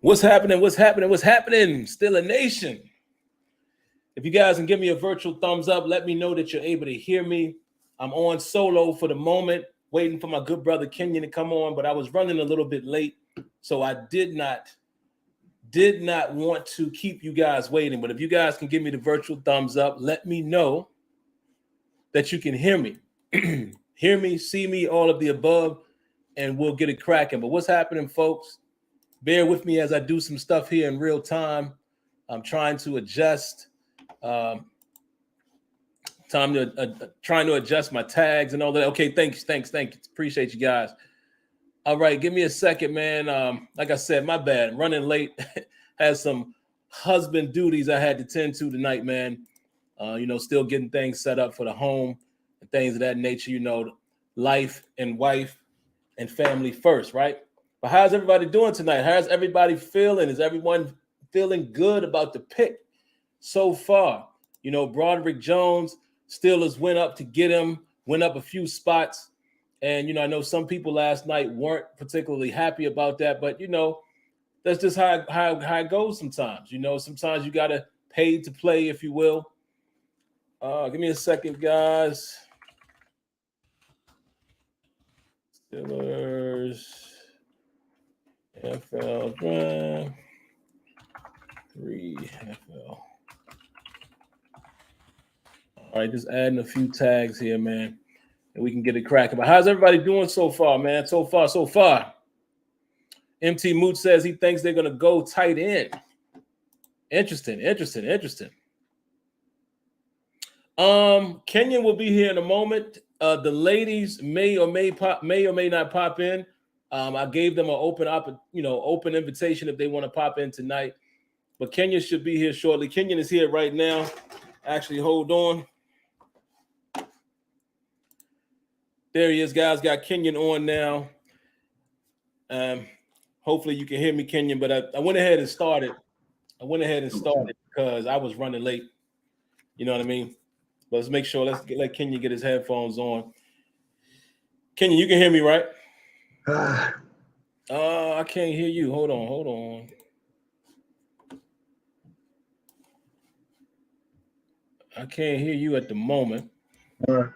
What's happening? What's happening? What's happening? Still a nation. If you guys can give me a virtual thumbs up, let me know that you're able to hear me. I'm on solo for the moment, waiting for my good brother Kenyon to come on, but I was running a little bit late, so I did not want to keep you guys waiting. But if you guys can give me the virtual thumbs up, let me know that you can hear me. Hear me, see me, all of the above, and we'll get it cracking. But what's happening, folks? Bear with me as I do some stuff here in real time. I'm trying to adjust. Trying to adjust my tags and all that. Okay, thanks. Appreciate you guys. All right, give me a second, man. Like I said, my bad. Running late. Had some husband duties I had to tend to tonight, man. Still getting things set up for the home and things of that nature. Life and wife and family first, right? But how's everybody doing tonight? How's everybody feeling? Is everyone feeling good about the pick so far? Broderick Jones, Steelers went up to get him, went up a few spots. And, I know some people last night weren't particularly happy about that. But, that's just how it goes sometimes. Sometimes you got to pay to play, if you will. Give me a second, guys. Steelers, NFL draft, 3 NFL. All right, just adding a few tags here, man, and we can get it cracking. But how's everybody doing so far, man? So far. MT Moot says he thinks they're going to go tight end. Interesting. Kenyon will be here in a moment. The ladies may or may not pop in. I gave them an open invitation if they want to pop in tonight. But Kenyon should be here shortly. Kenyon is here right now. Actually, hold on. There he is, guys. Got Kenyon on now. Hopefully you can hear me, Kenyon. But I went ahead and started. Because I was running late. You know what I mean? But let's make sure. Let Kenyon get his headphones on. Kenyon, you can hear me, right? I can't hear you. Hold on. I can't hear you at the moment. All right.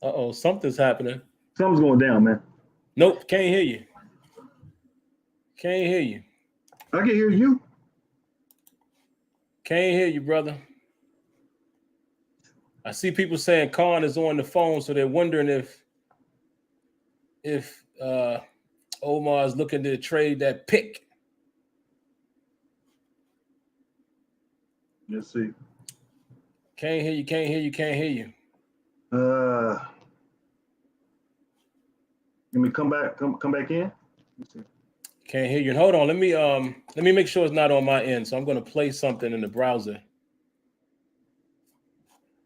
Uh-oh, something's happening. Something's going down, man. Nope, can't hear you. I can hear you. Can't hear you, brother. I see people saying Khan is on the phone, so they're wondering if Omar is looking to trade that pick. Let's see. Can't hear you. Let me come back in. Let's see. Can't hear you. And hold on, let me make sure it's not on my end. So I'm going to play something in the browser.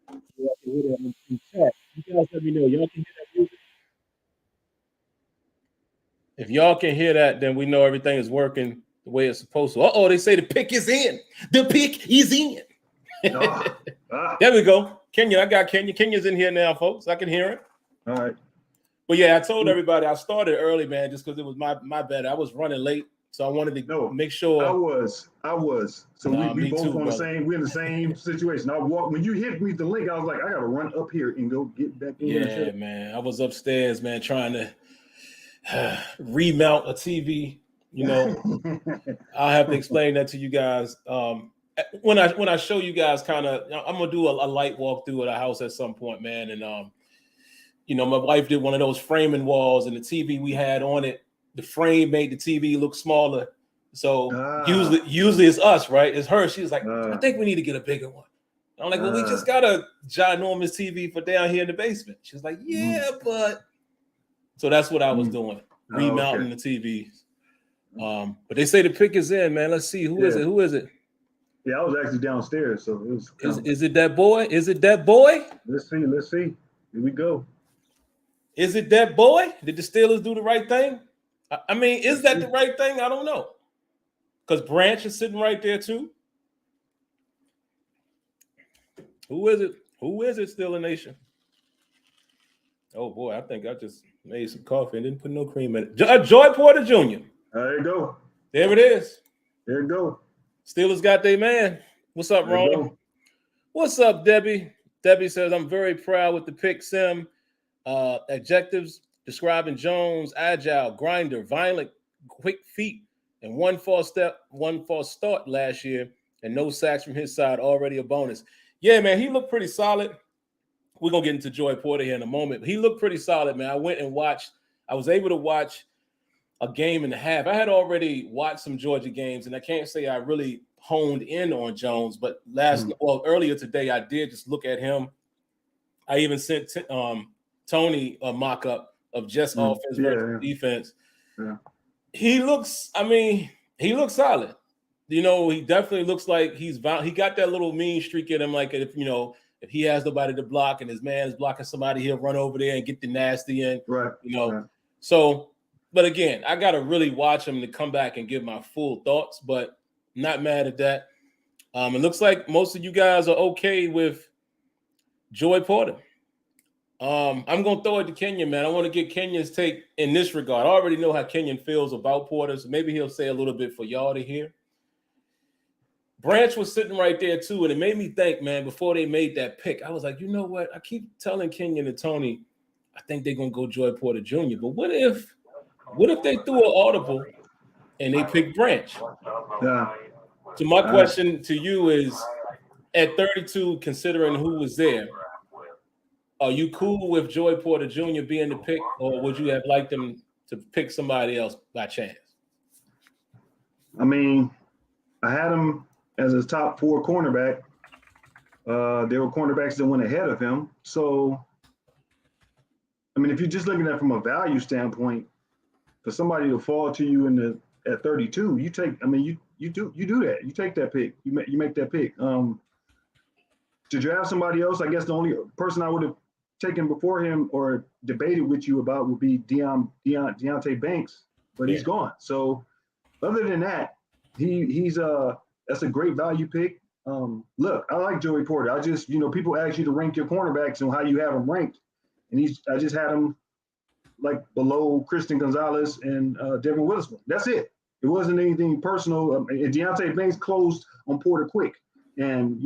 You can hear that in chat. You guys let me know. Y'all can hear that music? If y'all can hear that, then we know everything is working the way it's supposed to. They say the pick is in. The pick is in. There we go. Kenyon, I got Kenyon. Kenyon's in here now, folks. I can hear him. All right. But yeah, I told everybody I started early, man, just because it was my bad. I was running late, so I wanted to make sure. I was. So we both too, on the brother. same. We're in the same situation. I walked when you hit me the link. I was like, I gotta run up here and go get back in. Yeah, man. I was upstairs, man, trying to remount a TV. I'll have to explain that to you guys. When I show you guys, kind of, I'm gonna do a light walkthrough of the house at some point, man, and my wife did one of those framing walls, and the TV we had on it, the frame made the TV look smaller. So usually it's us, right? It's her. She was like, I think we need to get a bigger one. I'm like, well, we just got a ginormous TV for down here in the basement. She was like, yeah, but. So that's what I was doing, remounting the TVs. But they say the pick is in, man. Let's see. Who is it? Yeah, I was actually downstairs, so it was. Is it that boy? Let's see. Here we go. Is it that boy? Did the Steelers do the right thing? I mean, is that the right thing? I don't know. Because Branch is sitting right there too. Who is it? Steeler Nation? Oh boy, I think I just made some coffee and didn't put no cream in it. Joy Porter Jr. There you go. There it is. There you go. Steelers got their man. What's up, Ron? What's up, Debbie? Debbie says, I'm very proud with the pick, Sim. Adjectives describing Jones: agile, grinder, violent, quick feet, and one false start last year, and no sacks from his side, already a bonus. Yeah, man, he looked pretty solid. We're going to get into Joy Porter here in a moment. He looked pretty solid, man. I was able to watch a game and a half. I had already watched some Georgia games, and I can't say I really honed in on Jones, but earlier today, I did just look at him. I even sent Tony a mock-up of just offense versus defense. Yeah. He looks solid. You know, he definitely looks like he got that little mean streak in him, like if he has nobody to block and his man's blocking somebody, he'll run over there and get the nasty in. Right. So, but again, I got to really watch him to come back and give my full thoughts, but not mad at that. It looks like most of you guys are okay with Joy Porter. I'm going to throw it to Kenyon, man. I want to get Kenyon's take in this regard. I already know how Kenyon feels about Porter, so maybe he'll say a little bit for y'all to hear. Branch was sitting right there too, and it made me think, man, before they made that pick, I was like, you know what? I keep telling Kenyon and Tony, I think they're gonna go Joy Porter Jr. But what if they threw an audible and they picked Branch? Yeah. So my question to you is, at 32, considering who was there, are you cool with Joy Porter Jr. being the pick, or would you have liked them to pick somebody else by chance? I mean, I had him as his top 4 cornerback. There were cornerbacks that went ahead of him. So, I mean, if you're just looking at it from a value standpoint, for somebody to fall to you at 32, you do that. You take that pick. You make that pick. To draft somebody else, I guess the only person I would have taken before him or debated with you about would be Deonte Banks, but he's gone. So, other than that, that's a great value pick. Look, I like Joey Porter. I just, people ask you to rank your cornerbacks and how you have them ranked. And I just had him like below Christian Gonzalez and Devin Witherspoon. That's it. It wasn't anything personal. And Deonte Banks closed on Porter quick. And,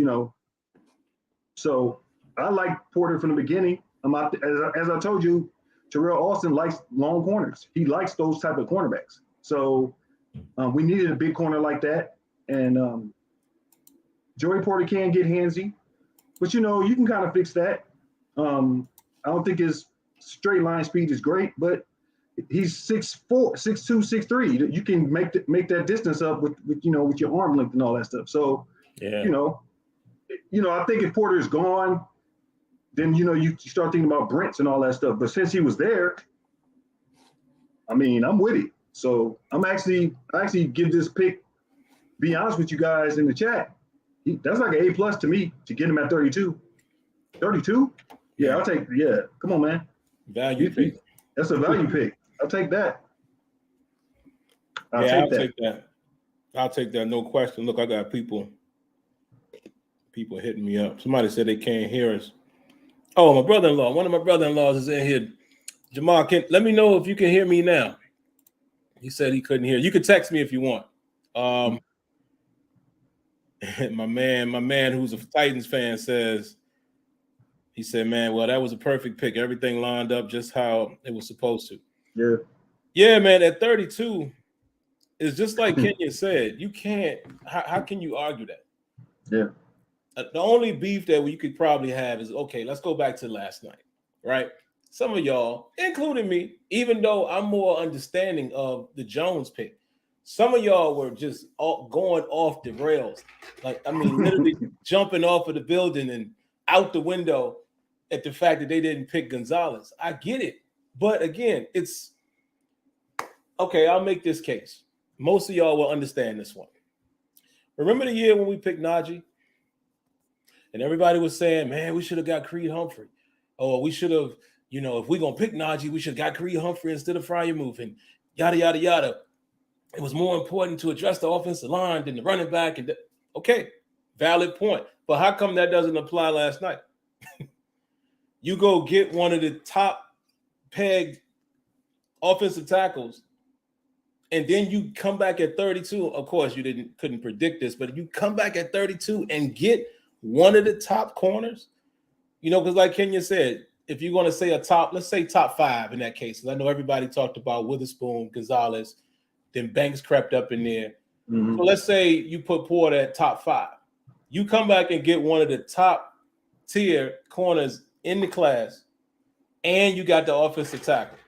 so I like Porter from the beginning. As I told you, Terrell Austin likes long corners. He likes those type of cornerbacks. So we needed a big corner like that. And Joey Porter can get handsy, but you can kind of fix that. I don't think his straight line speed is great, but he's 6'4", 6'2", 6'3". You can make that distance up with your arm length and all that stuff. So, yeah. I think if Porter's gone, then you start thinking about Brents and all that stuff. But since he was there, I mean, I'm with it. So I actually give this pick. Be honest with you guys in the chat, that's like an A+ to me to get him at 32. 32? Yeah, I'll take. Yeah, come on, man. Value pick. That's a value pick. I'll take that. I'll take that. I'll take that. No question. Look, I got people hitting me up. Somebody said they can't hear us. Oh, my brother-in-law. One of my brother-in-laws is in here. Jamal, let me know if you can hear me now. He said he couldn't hear. You can text me if you want. My man who's a Titans fan he said, man, well, that was a perfect pick. Everything lined up just how it was supposed to. Yeah. Yeah, man, at 32, it's just like Kenyon said. You can't – how can you argue that? Yeah. The only beef that we could probably have is, okay, let's go back to last night, right? Some of y'all, including me, even though I'm more understanding of the Jones pick, some of y'all were just going off the rails. Like, I mean, literally jumping off of the building and out the window at the fact that they didn't pick Gonzalez. I get it. But again, it's okay. I'll make this case. Most of y'all will understand this one. Remember the year when we picked Najee? And everybody was saying, man, we should have got Creed Humphrey. Or we should have, if we're going to pick Najee, we should have got Creed Humphrey instead of Freiermuth and yada, yada, yada. It was more important to address the offensive line than the running back. Okay, valid point. But how come that doesn't apply last night? You go get one of the top pegged offensive tackles, and then you come back at 32. Of course, you couldn't predict this, but you come back at 32 and get one of the top corners, because like Kenya said, if you're going to say let's say top 5 in that case. I know everybody talked about Witherspoon, Gonzalez, then Banks crept up in there. Mm-hmm. So let's say you put Porter at top 5. You come back and get one of the top tier corners in the class, and you got the offensive tackle.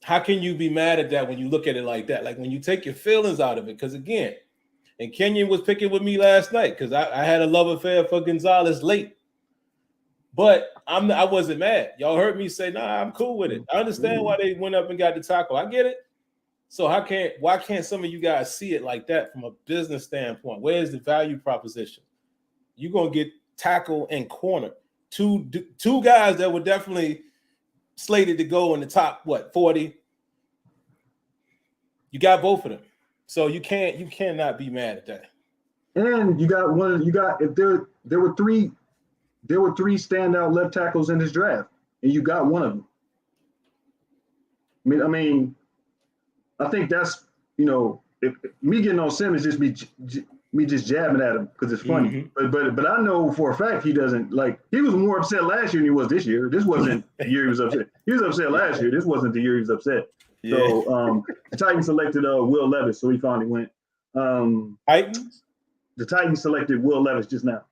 How can you be mad at that when you look at it like that? Like when you take your feelings out of it, because again, and Kenyon was picking with me last night because I had a love affair for Gonzalez late. But I wasn't mad. Y'all heard me say, nah, I'm cool with it. I understand why they went up and got the tackle. I get it. So why can't some of you guys see it like that from a business standpoint? Where's the value proposition? You're going to get tackle and corner. Two guys that were definitely slated to go in the top, 40? You got both of them. So you cannot be mad at that. And if there were three standout left tackles in this draft, and you got one of them. I mean, I think that's, if me getting on Sim is just me just jabbing at him because it's funny. Mm-hmm. But I know for a fact he doesn't he was more upset last year than he was this year. This wasn't the year he was upset. He was upset last year. This wasn't the year he was upset. Yeah. So the Titans selected Will Levis, so he finally went. Titans? The Titans selected Will Levis just now.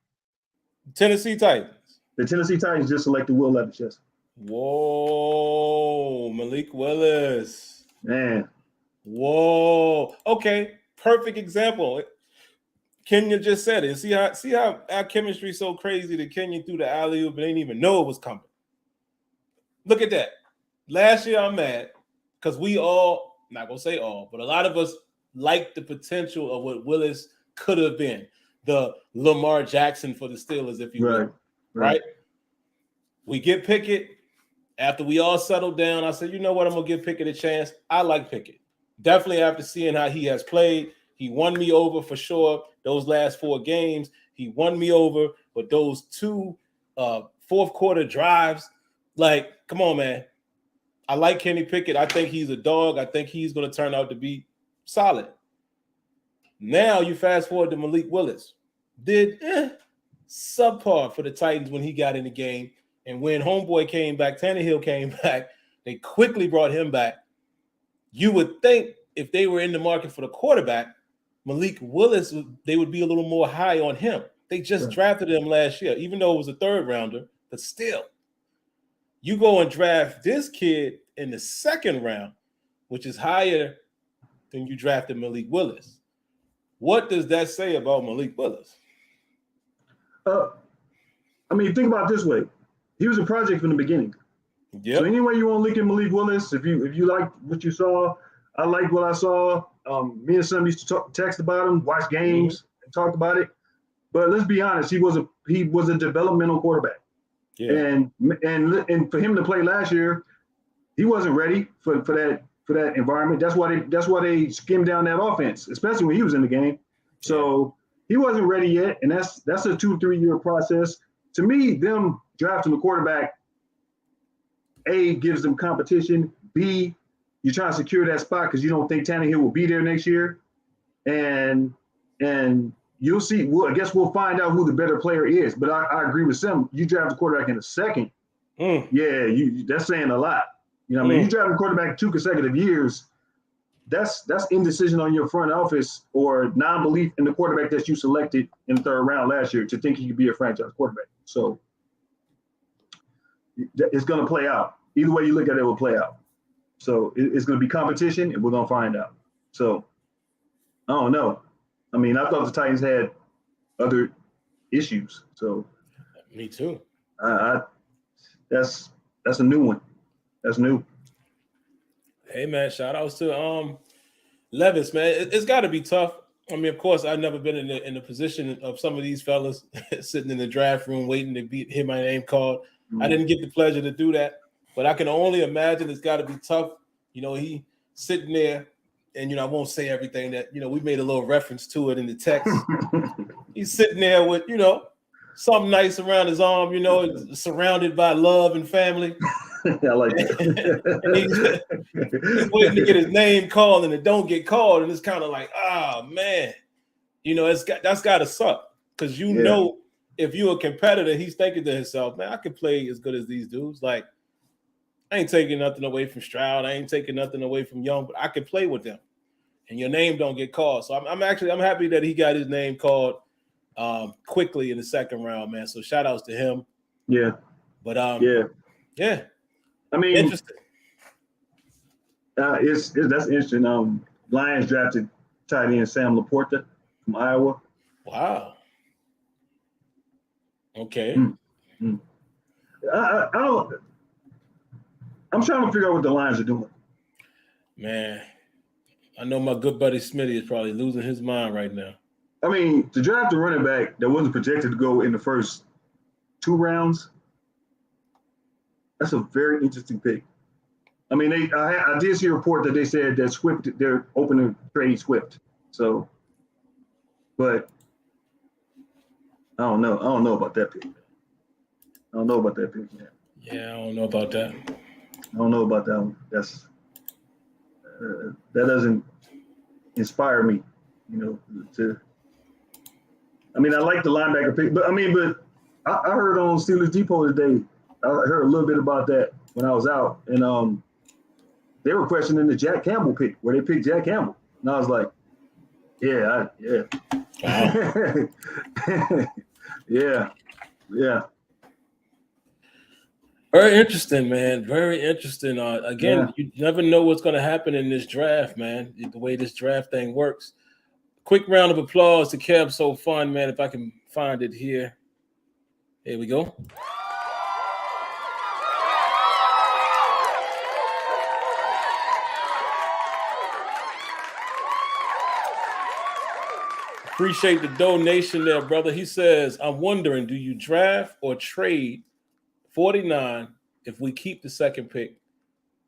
Tennessee Titans. The Tennessee Titans just selected Will Levis, yes. Whoa, Malik Willis. Man. Whoa. Okay, perfect example. Kenya just said it. See how our chemistry is so crazy that Kenya threw the alley-oop but didn't even know it was coming. Look at that. Last year I'm mad because we all, not going to say all, but a lot of us liked the potential of what Willis could have been. The Lamar Jackson for the Steelers, if you will. Right? We get Pickett. After we all settled down, I said, you know what? I'm going to give Pickett a chance. I like Pickett. Definitely after seeing how he has played. He won me over for sure those last 4 games. He won me over with those 2 fourth quarter drives. Come on, man. I like Kenny Pickett. I think he's a dog. I think he's going to turn out to be solid. Now you fast forward to Malik Willis. Did subpar for the Titans when he got in the game. And when Homeboy came back, Tannehill came back, they quickly brought him back. You would think if they were in the market for the quarterback, Malik Willis, they would be a little more high on him. They just drafted him last year, even though it was a 3rd rounder, but still. You go and draft this kid in the 2nd round, which is higher than you drafted Malik Willis. What does that say about Malik Willis? Think about it this way. He was a project from the beginning. Yep. So anyway you want to look at Malik Willis, if you like what you saw, I like what I saw. Me and Sam used to text about him, watch games, and talk about it. But let's be honest, he was a developmental quarterback. Yeah. And for him to play last year, he wasn't ready for that environment. That's why they skimmed down that offense, especially when he was in the game. So he wasn't ready yet, and that's a 2-3 year process. To me, them drafting the quarterback, A, gives them competition. B, you're trying to secure that spot because you don't think Tannehill will be there next year. And you'll see. I guess we'll find out who the better player is. But I agree with Sam. You draft the quarterback in the 2nd. That's saying a lot. You draft a quarterback 2 consecutive years. That's indecision on your front office or non-belief in the quarterback that you selected in the 3rd round last year to think he could be a franchise quarterback. So it's going to play out. Either way you look at it, will play out. So it's going to be competition, and we're going to find out. So I don't know. I thought the Titans had other issues. So me too. That's a new one. That's new. Hey man, shout outs to Levis, man. It's got to be tough. Of course, I've never been in the position of some of these fellas sitting in the draft room waiting to hear my name called. Mm-hmm. I didn't get the pleasure to do that, but I can only imagine it's got to be tough. He sitting there, and I won't say everything that we made a little reference to it in the text. He's sitting there with something nice around his arm, you know, surrounded by love and family. I like that. And he's waiting to get his name called, and it don't get called, and it's kind of like, oh man, you know, that's got to suck, because you know, if you're a competitor, he's thinking to himself, man, I can play as good as these dudes. Like, I ain't taking nothing away from Stroud, I ain't taking nothing away from Young, but I can play with them, and your name don't get called. So I'm happy that he got his name called quickly in the second round, man. So shout outs to him. Yeah. But yeah. I mean, interesting. That's interesting. Lions drafted tight end Sam Laporta from Iowa. Wow. Okay. I don't. I'm trying to figure out what the Lions are doing. Man, I know my good buddy Smitty is probably losing his mind right now. I mean, to draft a running back that wasn't projected to go in the first 2 rounds, that's a very interesting pick. I mean, I did see a report that they said that Swift, they're open to trade Swift. So, but I don't know. I don't know about that pick. I don't know about that pick yet. Yeah, I don't know about that. I don't know about that one. That's that doesn't inspire me, you know. I mean, I like the linebacker pick, but I heard on Steelers Depot today. I heard a little bit about that when I was out, and they were questioning the Jack Campbell pick, where they picked Jack Campbell, and I was like, yeah. Yeah. Very interesting, man. Very interesting. Again, you never know what's going to happen in this draft, man. The way this draft thing works. Quick round of applause to Kev. So fun, man. If I can find it here. Here we go. Appreciate the donation there, brother. He says, I'm wondering, do you draft or trade 49 if we keep the second pick?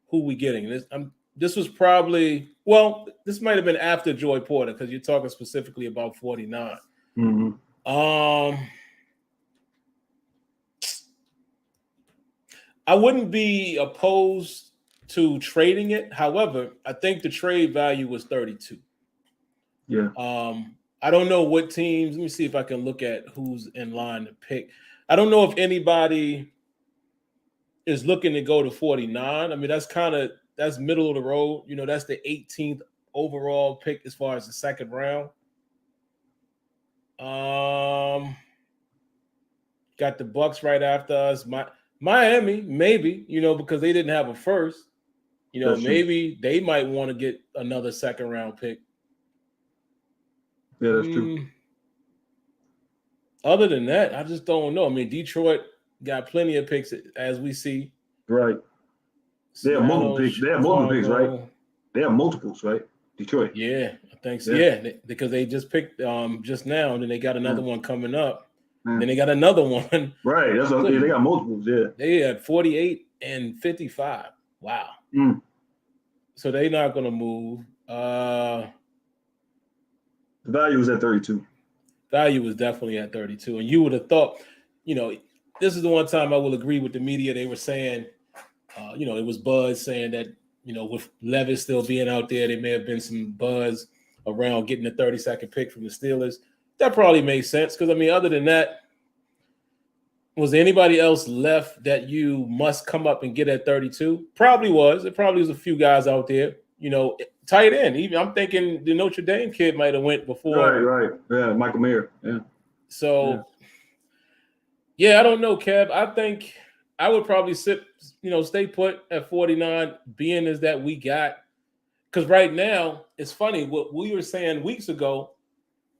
Who we getting? This was probably, well, this might have been after Joy Porter, because you're talking specifically about 49. Mm-hmm. I wouldn't be opposed to trading it. However, I think the trade value was 32. Yeah. I don't know what teams. Let me see if I can look at who's in line to pick. I don't know if anybody is looking to go to 49. I mean, that's middle of the road. You know, that's the 18th overall pick as far as the second round. Got the Bucks right after us. Miami, maybe, you know, because they didn't have a first. You know, maybe they might want to get another second round pick. Yeah, that's true. Other than that, I just don't know. I mean, Detroit got plenty of picks, as we see. Right. They have multiple picks. They have multiple picks, right? They have multiples, right? Detroit. Yeah, I think so. Yeah, because they just picked just now, and then they got another one coming up. Then they got another one. Right. That's what they got multiples. Yeah. They had 48 and 55. Wow. So they're not going to move. The value was at 32. Value was definitely at 32. And you would have thought, you know, this is the one time I will agree with the media. They were saying, you know, it was buzz saying that, you know, with Levis still being out there, there may have been some buzz around getting the 32nd pick from the Steelers. That probably makes sense, because, I mean, other than that, was there anybody else left that you must come up and get at 32? Probably was. It probably was a few guys out there. You know, tight end. Even I'm thinking the Notre Dame kid might have went before. Right. Yeah, Michael Mayer. Yeah. So, yeah, I don't know, Kev. I think I would probably stay put at 49, being as that we got. Because right now, it's funny, what we were saying weeks ago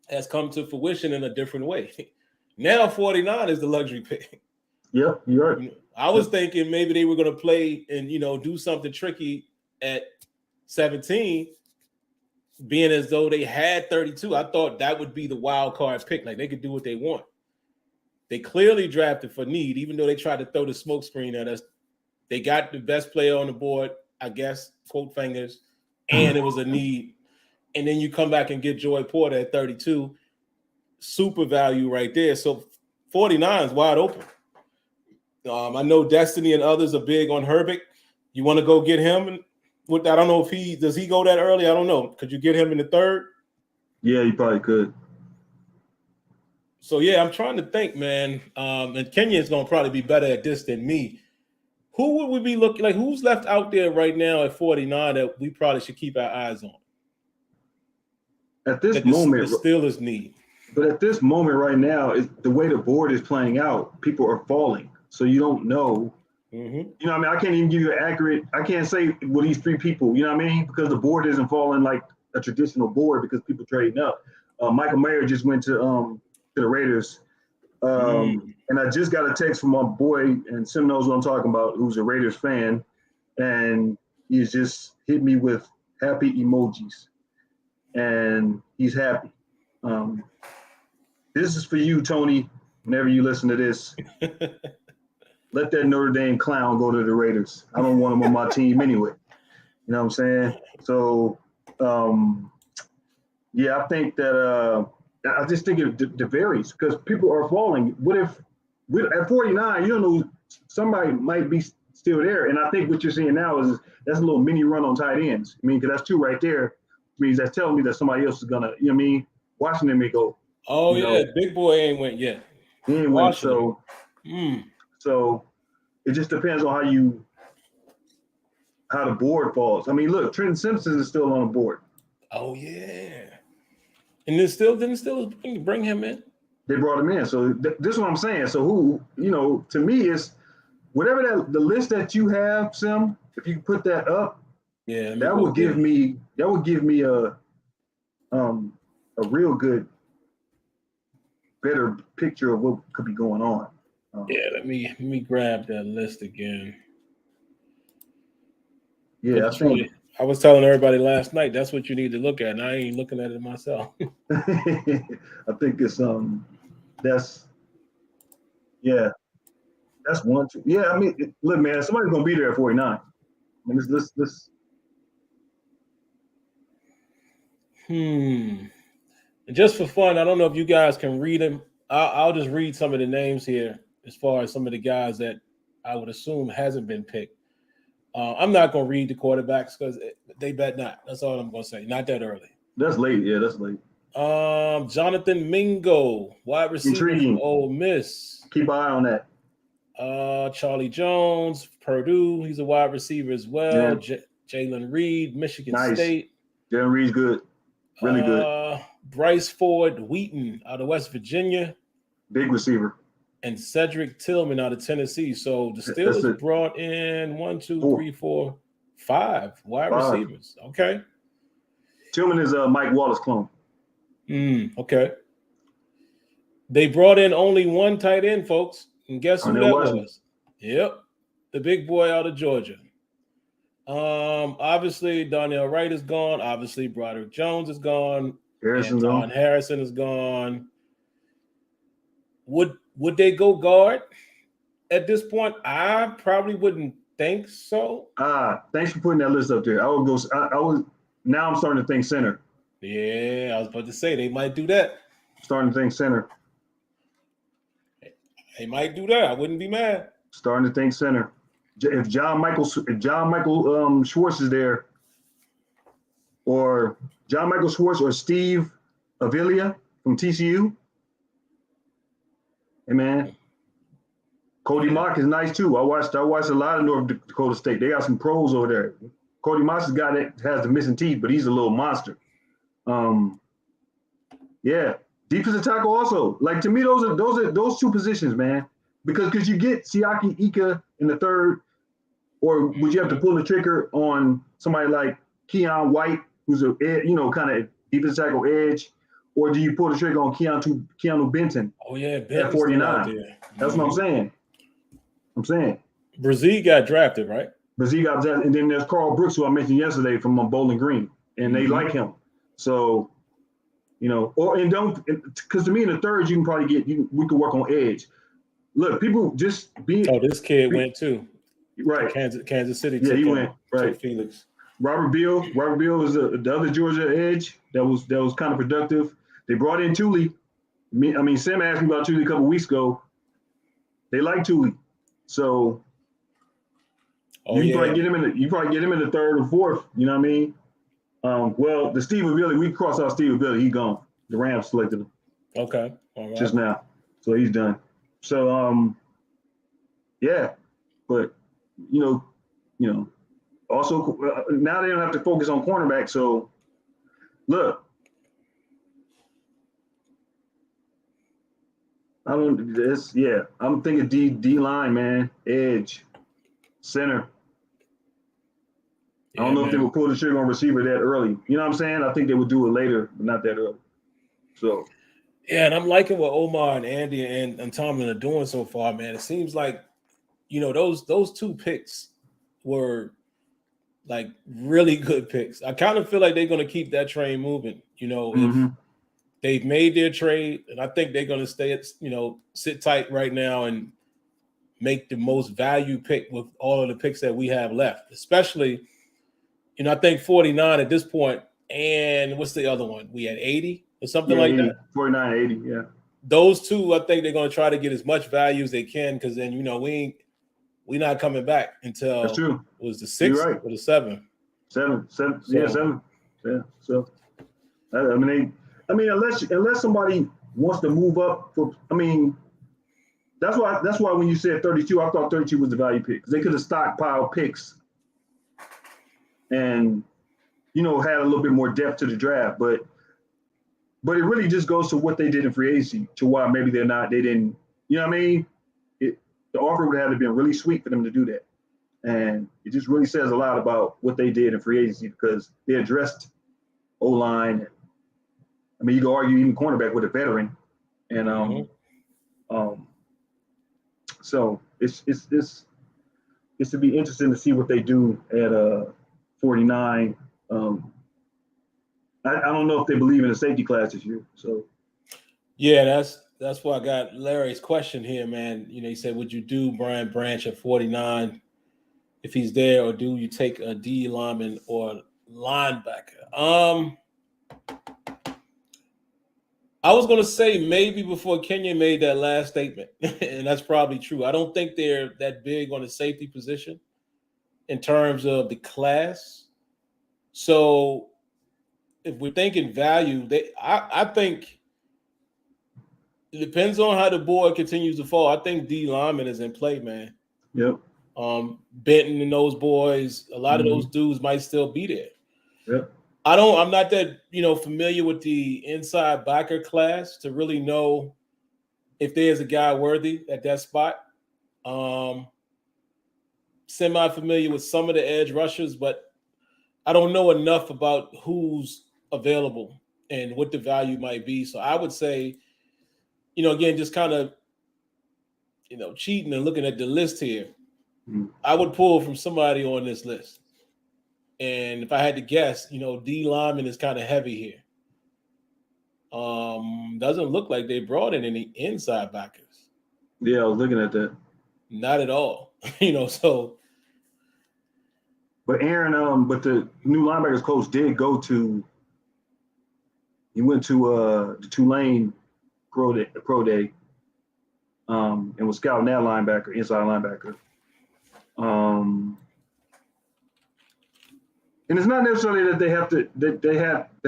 has come to fruition in a different way. Now 49 is the luxury pick. Yeah, you're right. I was thinking maybe they were going to play and, you know, do something tricky at 17, being as though they had 32. I thought that would be the wild card pick. Like, they could do what they want. They clearly drafted for need, even though they tried to throw the smoke screen at us. They got the best player on the board, I guess, quote fingers, and it was a need. And then you come back and get Joy Porter at 32. Super value right there. So 49 is wide open. I know Destiny and others are big on Herbig. You want to go get him? With I don't know if does he go that early? I don't know. Could you get him in the third? Yeah, you probably could. So yeah, I'm trying to think, man. And Kenya is going to probably be better at this than me. Who would we be looking like? Who's left out there right now at 49 that we probably should keep our eyes on? At this moment, the Steelers need. But at this moment right now, the way the board is playing out, people are falling. So you don't know. Mm-hmm. You know what I mean? I can't even give you I can't say with these three people, you know what I mean? Because the board isn't falling like a traditional board because people trading up. Michael Mayer just went to the Raiders. And I just got a text from my boy, and Sim knows what I'm talking about, who's a Raiders fan. And he's just hit me with happy emojis. And he's happy. This is for you, Tony, whenever you listen to this. Let that Notre Dame clown go to the Raiders. I don't want him on my team anyway. You know what I'm saying? So, yeah, I think that I just think it varies because people are falling. What if at 49, you don't know, somebody might be still there. And I think what you're seeing now is that's a little mini run on tight ends. I mean, because that's two right there. Means that's telling me that somebody else is going to, you know what I mean? Washington may go. Oh, yeah. Big boy ain't went yet. He ain't went. So it just depends on how the board falls. I mean, look, Trenton Simpson is still on the board. Oh, yeah. And then didn't bring him in? They brought him in. So this is what I'm saying. So who, you know, to me is whatever the list that you have, Sim, if you put that up, yeah, that would give me a real good, better picture of what could be going on. Yeah, let me grab that list again. Yeah, I was telling everybody last night that's what you need to look at, and I ain't looking at it myself. I think it's that's one, two. Yeah, I mean, look, man, somebody's gonna be there at 49. I mean, this. And just for fun, I don't know if you guys can read them. I'll just read some of the names here as far as some of the guys that I would assume hasn't been picked. I'm not going to read the quarterbacks because they bet not. That's all I'm going to say. Not that early. That's late. Yeah, that's late. Jonathan Mingo, wide receiver from Ole Miss. Keep an eye on that. Charlie Jones, Purdue. He's a wide receiver as well. Yeah. Jalen Reed, Michigan Nice. State. Jalen Reed's good. Really good. Bryce Ford Wheaton out of West Virginia. Big receiver. And Cedric Tillman out of Tennessee. So the Steelers brought in 1, 2, 3, 4, 5 wide receivers. Okay. Tillman is a Mike Wallace clone. Okay. They brought in only one tight end, folks. And guess who that was? Yep. The big boy out of Georgia. Obviously, Darnell Wright is gone. Obviously, Broderick Jones is gone. Harrison is gone. Would they go guard at this point? I probably wouldn't think so. Thanks for putting that list up there. I would go. Now I'm starting to think center. Yeah, I was about to say they might do that. Starting to think center. They might do that. I wouldn't be mad. Starting to think center. If John Michael Schwartz is there, or John Michael Schwartz or Steve Avila from TCU, hey man, Cody Mock is nice too. I watched a lot of North Dakota State. They got some pros over there. Cody Mock's the guy that has the missing teeth, but he's a little monster. Yeah, defensive tackle also. Like to me, those two positions, man. Because could you get Siaki Ika in the third, or would you have to pull the trigger on somebody like Keon White, who's a kind of defensive tackle edge, or do you pull the trigger on Keanu Benton? Oh yeah, at 49. That's what I'm saying. Brazil got drafted, right? Brazil got drafted, and then there's Carl Brooks, who I mentioned yesterday from Bowling Green, and they like him. So, because to me in the third you can probably we could work on edge. Look, people just be. Oh, this kid went too. Right. Kansas City. Yeah, he went. Right. Felix. Robert Beal was the other Georgia edge that was kind of productive. They brought in Thule Sim asked me about Thule a couple weeks ago. They like Thule, so you can probably get him in the third or fourth. You know what I mean? Well, the Steve Avila, we crossed out Steve Avila. He gone. The Rams selected him. Okay, all right. Just now, so he's done. So yeah, but also now they don't have to focus on cornerback. So look, I'm thinking D line, man, edge, center. I don't know if they would pull the trigger on receiver that early. You know what I'm saying? I think they would do it later, but not that early. So yeah, and I'm liking what Omar and Andy and Tomlin are doing so far, man. It seems like those two picks were like really good picks. I kind of feel like they're going to keep that train moving. If they've made their trade, and I think they're going to sit tight right now and make the most value pick with all of the picks that we have left, especially, I think 49 at this point. And what's the other one? We had 80 or something like 80, that. 49, 80, yeah. Those two, I think they're going to try to get as much value as they can, because then, we're not coming back until That's true. It was the 6th or the 7th. 7. Yeah, 7. Yeah. So unless somebody wants to move up that's why when you said 32, I thought 32 was the value pick, because they could have stockpiled picks and had a little bit more depth to the draft, but it really just goes to what they did in free agency, to why maybe they didn't, you know what I mean? The offer would have to been really sweet for them to do that. And it just really says a lot about what they did in free agency, because they addressed O-line. You could argue even cornerback with a veteran. And so it's to be interesting to see what they do at 49. I don't know if they believe in a safety class this year. So yeah, that's why I got Larry's question here, man. He said, would you do Brian Branch at 49 if he's there, or do you take a D lineman or linebacker? I was going to say maybe before Kenya made that last statement, and that's probably true. I don't think they're that big on the safety position in terms of the class. So if we're thinking value, I think it depends on how the board continues to fall. I think D lineman is in play, man. Yep. Benton and those boys, a lot of those dudes might still be there. Yep. I'm not that, familiar with the inside backer class to really know if there's a guy worthy at that spot. Semi-familiar with some of the edge rushers, but I don't know enough about who's available and what the value might be. So I would say, again, just kind of, cheating and looking at the list here, I would pull from somebody on this list. And if I had to guess, D lineman is kind of heavy here. Doesn't look like they brought in any inside backers. Yeah, I was looking at that. Not at all. So. But Aaron, but the new linebackers coach did he went to the Tulane pro day, and was scouting that linebacker, inside linebacker. And it's not necessarily that they have to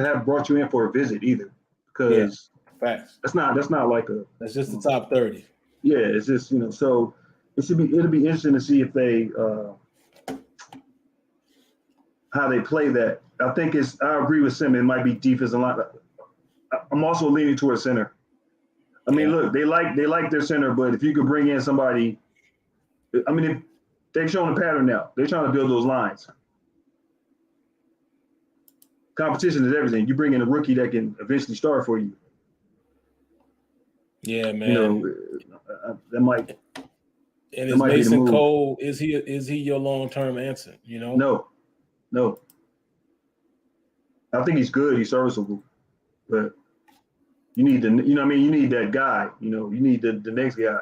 have brought you in for a visit either, because facts. That's not like that's just the top 30. Yeah, it's just so it'll be interesting to see if they how they play that. I agree with Sim. It might be defensive line. I'm also leaning towards center. Look, they like their center, but if you could bring in somebody, if they've shown a pattern now, they're trying to build those lines. Competition is everything. You bring in a rookie that can eventually start for you. Yeah, man. That might. And is Mason Cole? Is he your long-term answer? No. I think he's good. He's serviceable, but you need you need that guy. You need the next guy.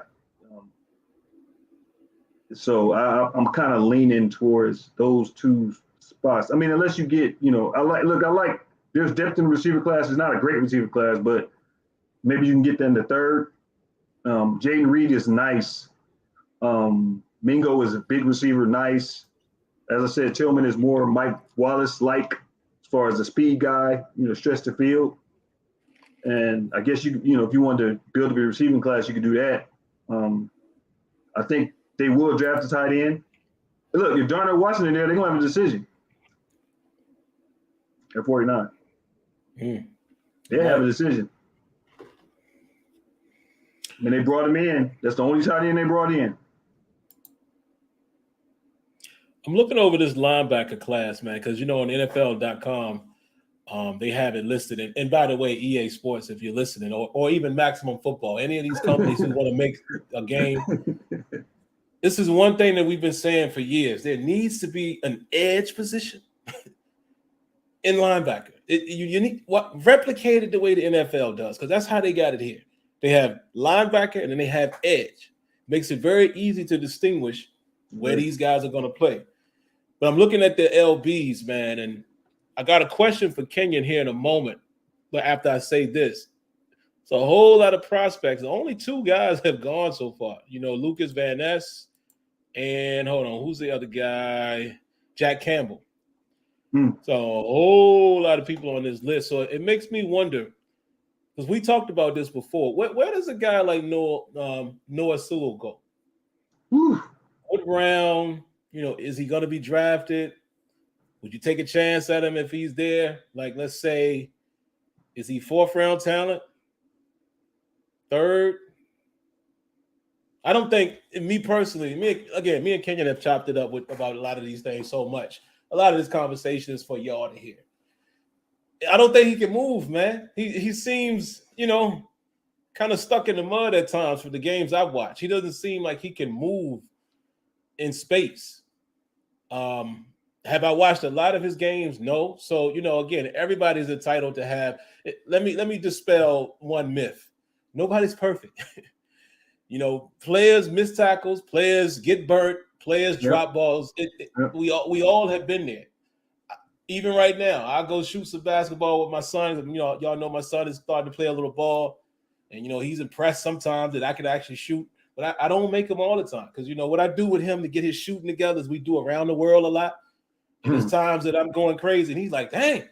So I'm kind of leaning towards those two spots. Unless you get, I like there's depth in the receiver class. It's not a great receiver class, but maybe you can get them to third. Jaden Reed is nice. Mingo is a big receiver, nice. As I said, Tillman is more Mike Wallace-like as far as the speed guy, stretch the field. And I guess if you wanted to build a receiving class, you could do that. I think they will draft a tight end. Look, if Darnell Washington there, they're going to have a decision at 49. They have a decision. I mean, they brought him in. That's the only tight end they brought in. I'm looking over this linebacker class, man, because, on NFL.com, they have it listed. And by the way, EA Sports, if you're listening, or even Maximum Football, any of these companies who want to make a game, this is one thing that we've been saying for years. There needs to be an edge position in linebacker. You need replicate it the way the NFL does, because that's how they got it here. They have linebacker and then they have edge. Makes it very easy to distinguish where these guys are going to play. But I'm looking at the LBs, man, and I got a question for Kenyon here in a moment. But after I say this, it's a whole lot of prospects. Only 2 guys have gone so far. Lucas Van Ness and hold on, who's the other guy? Jack Campbell. So a whole lot of people on this list. So it makes me wonder, because we talked about this before. Where does a guy like Noah Sewell go? What round? Is he going to be drafted? Would you take a chance at him if he's there? Like, let's say, is he 4th round talent? 3rd? I don't think, me personally, me and Kenyon have chopped it up about a lot of these things so much. A lot of this conversation is for y'all to hear. I don't think he can move, man. He seems, kind of stuck in the mud at times for the games I've watched. He doesn't seem like he can move in space. Have I watched a lot of his games? No. So, again, everybody's entitled to have. Let me dispel one myth. Nobody's perfect. Players miss tackles, players get burnt, players drop balls. We all have been there. Even right now, I go shoot some basketball with my son. Y'all know my son is starting to play a little ball, and he's impressed sometimes that I can actually shoot. But I don't make him all the time, because what I do with him to get his shooting together is we do around the world a lot. And there's times that I'm going crazy, and he's like, "Dang!"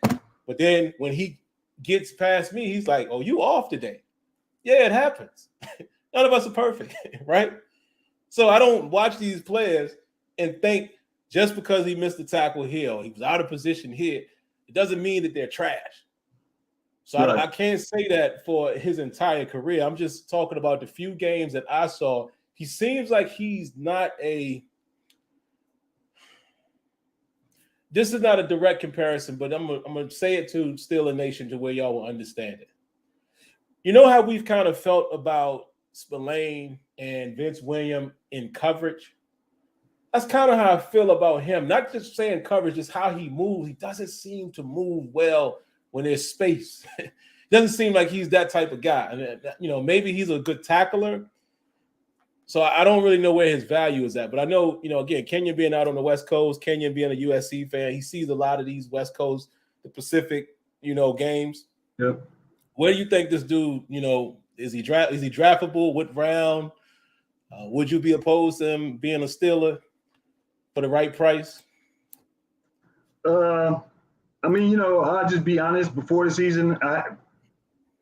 But then when he gets past me, he's like, "Oh, you off today?" Yeah, it happens. None of us are perfect, right? So I don't watch these players and think just because he missed the tackle here, or he was out of position here, it doesn't mean that they're trash. So I can't say that for his entire career. I'm just talking about the few games that I saw. He seems like he's not this is not a direct comparison, but I'm gonna say it to Steeler Nation to where y'all will understand it. You know how we've kind of felt about Spillane and Vince Williams in coverage? That's kind of how I feel about him. Not just saying coverage, just how he moves. He doesn't seem to move well when there's space. Doesn't seem like he's that type of guy. And, maybe he's a good tackler. So I don't really know where his value is at. But I know, again, Kenyon being out on the West Coast, Kenyon being a USC fan, he sees a lot of these West Coast, the Pacific, games. Yep. Where do you think this dude, is he draftable? What round? Would you be opposed to him being a Steeler for the right price? I'll just be honest. Before the season,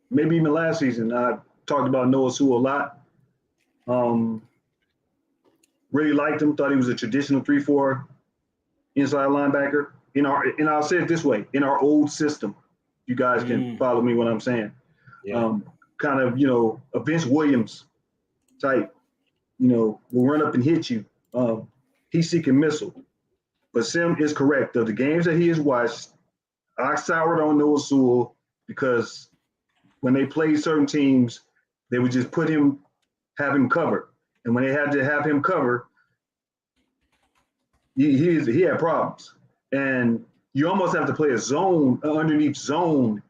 maybe even last season, I talked about Noah Sewell a lot. Really liked him. Thought he was a traditional 3-4 inside linebacker. And I'll say it this way: in our old system, you guys can follow me when I'm saying. Yeah. Kind of, a Vince Williams type. Will run up and hit you. He's seeking missile. But Sim is correct. Of the games that he has watched, I soured on Noah Sewell because when they played certain teams, they would just have him covered. And when they had to have him cover, he had problems. And you almost have to play a zone, underneath zone,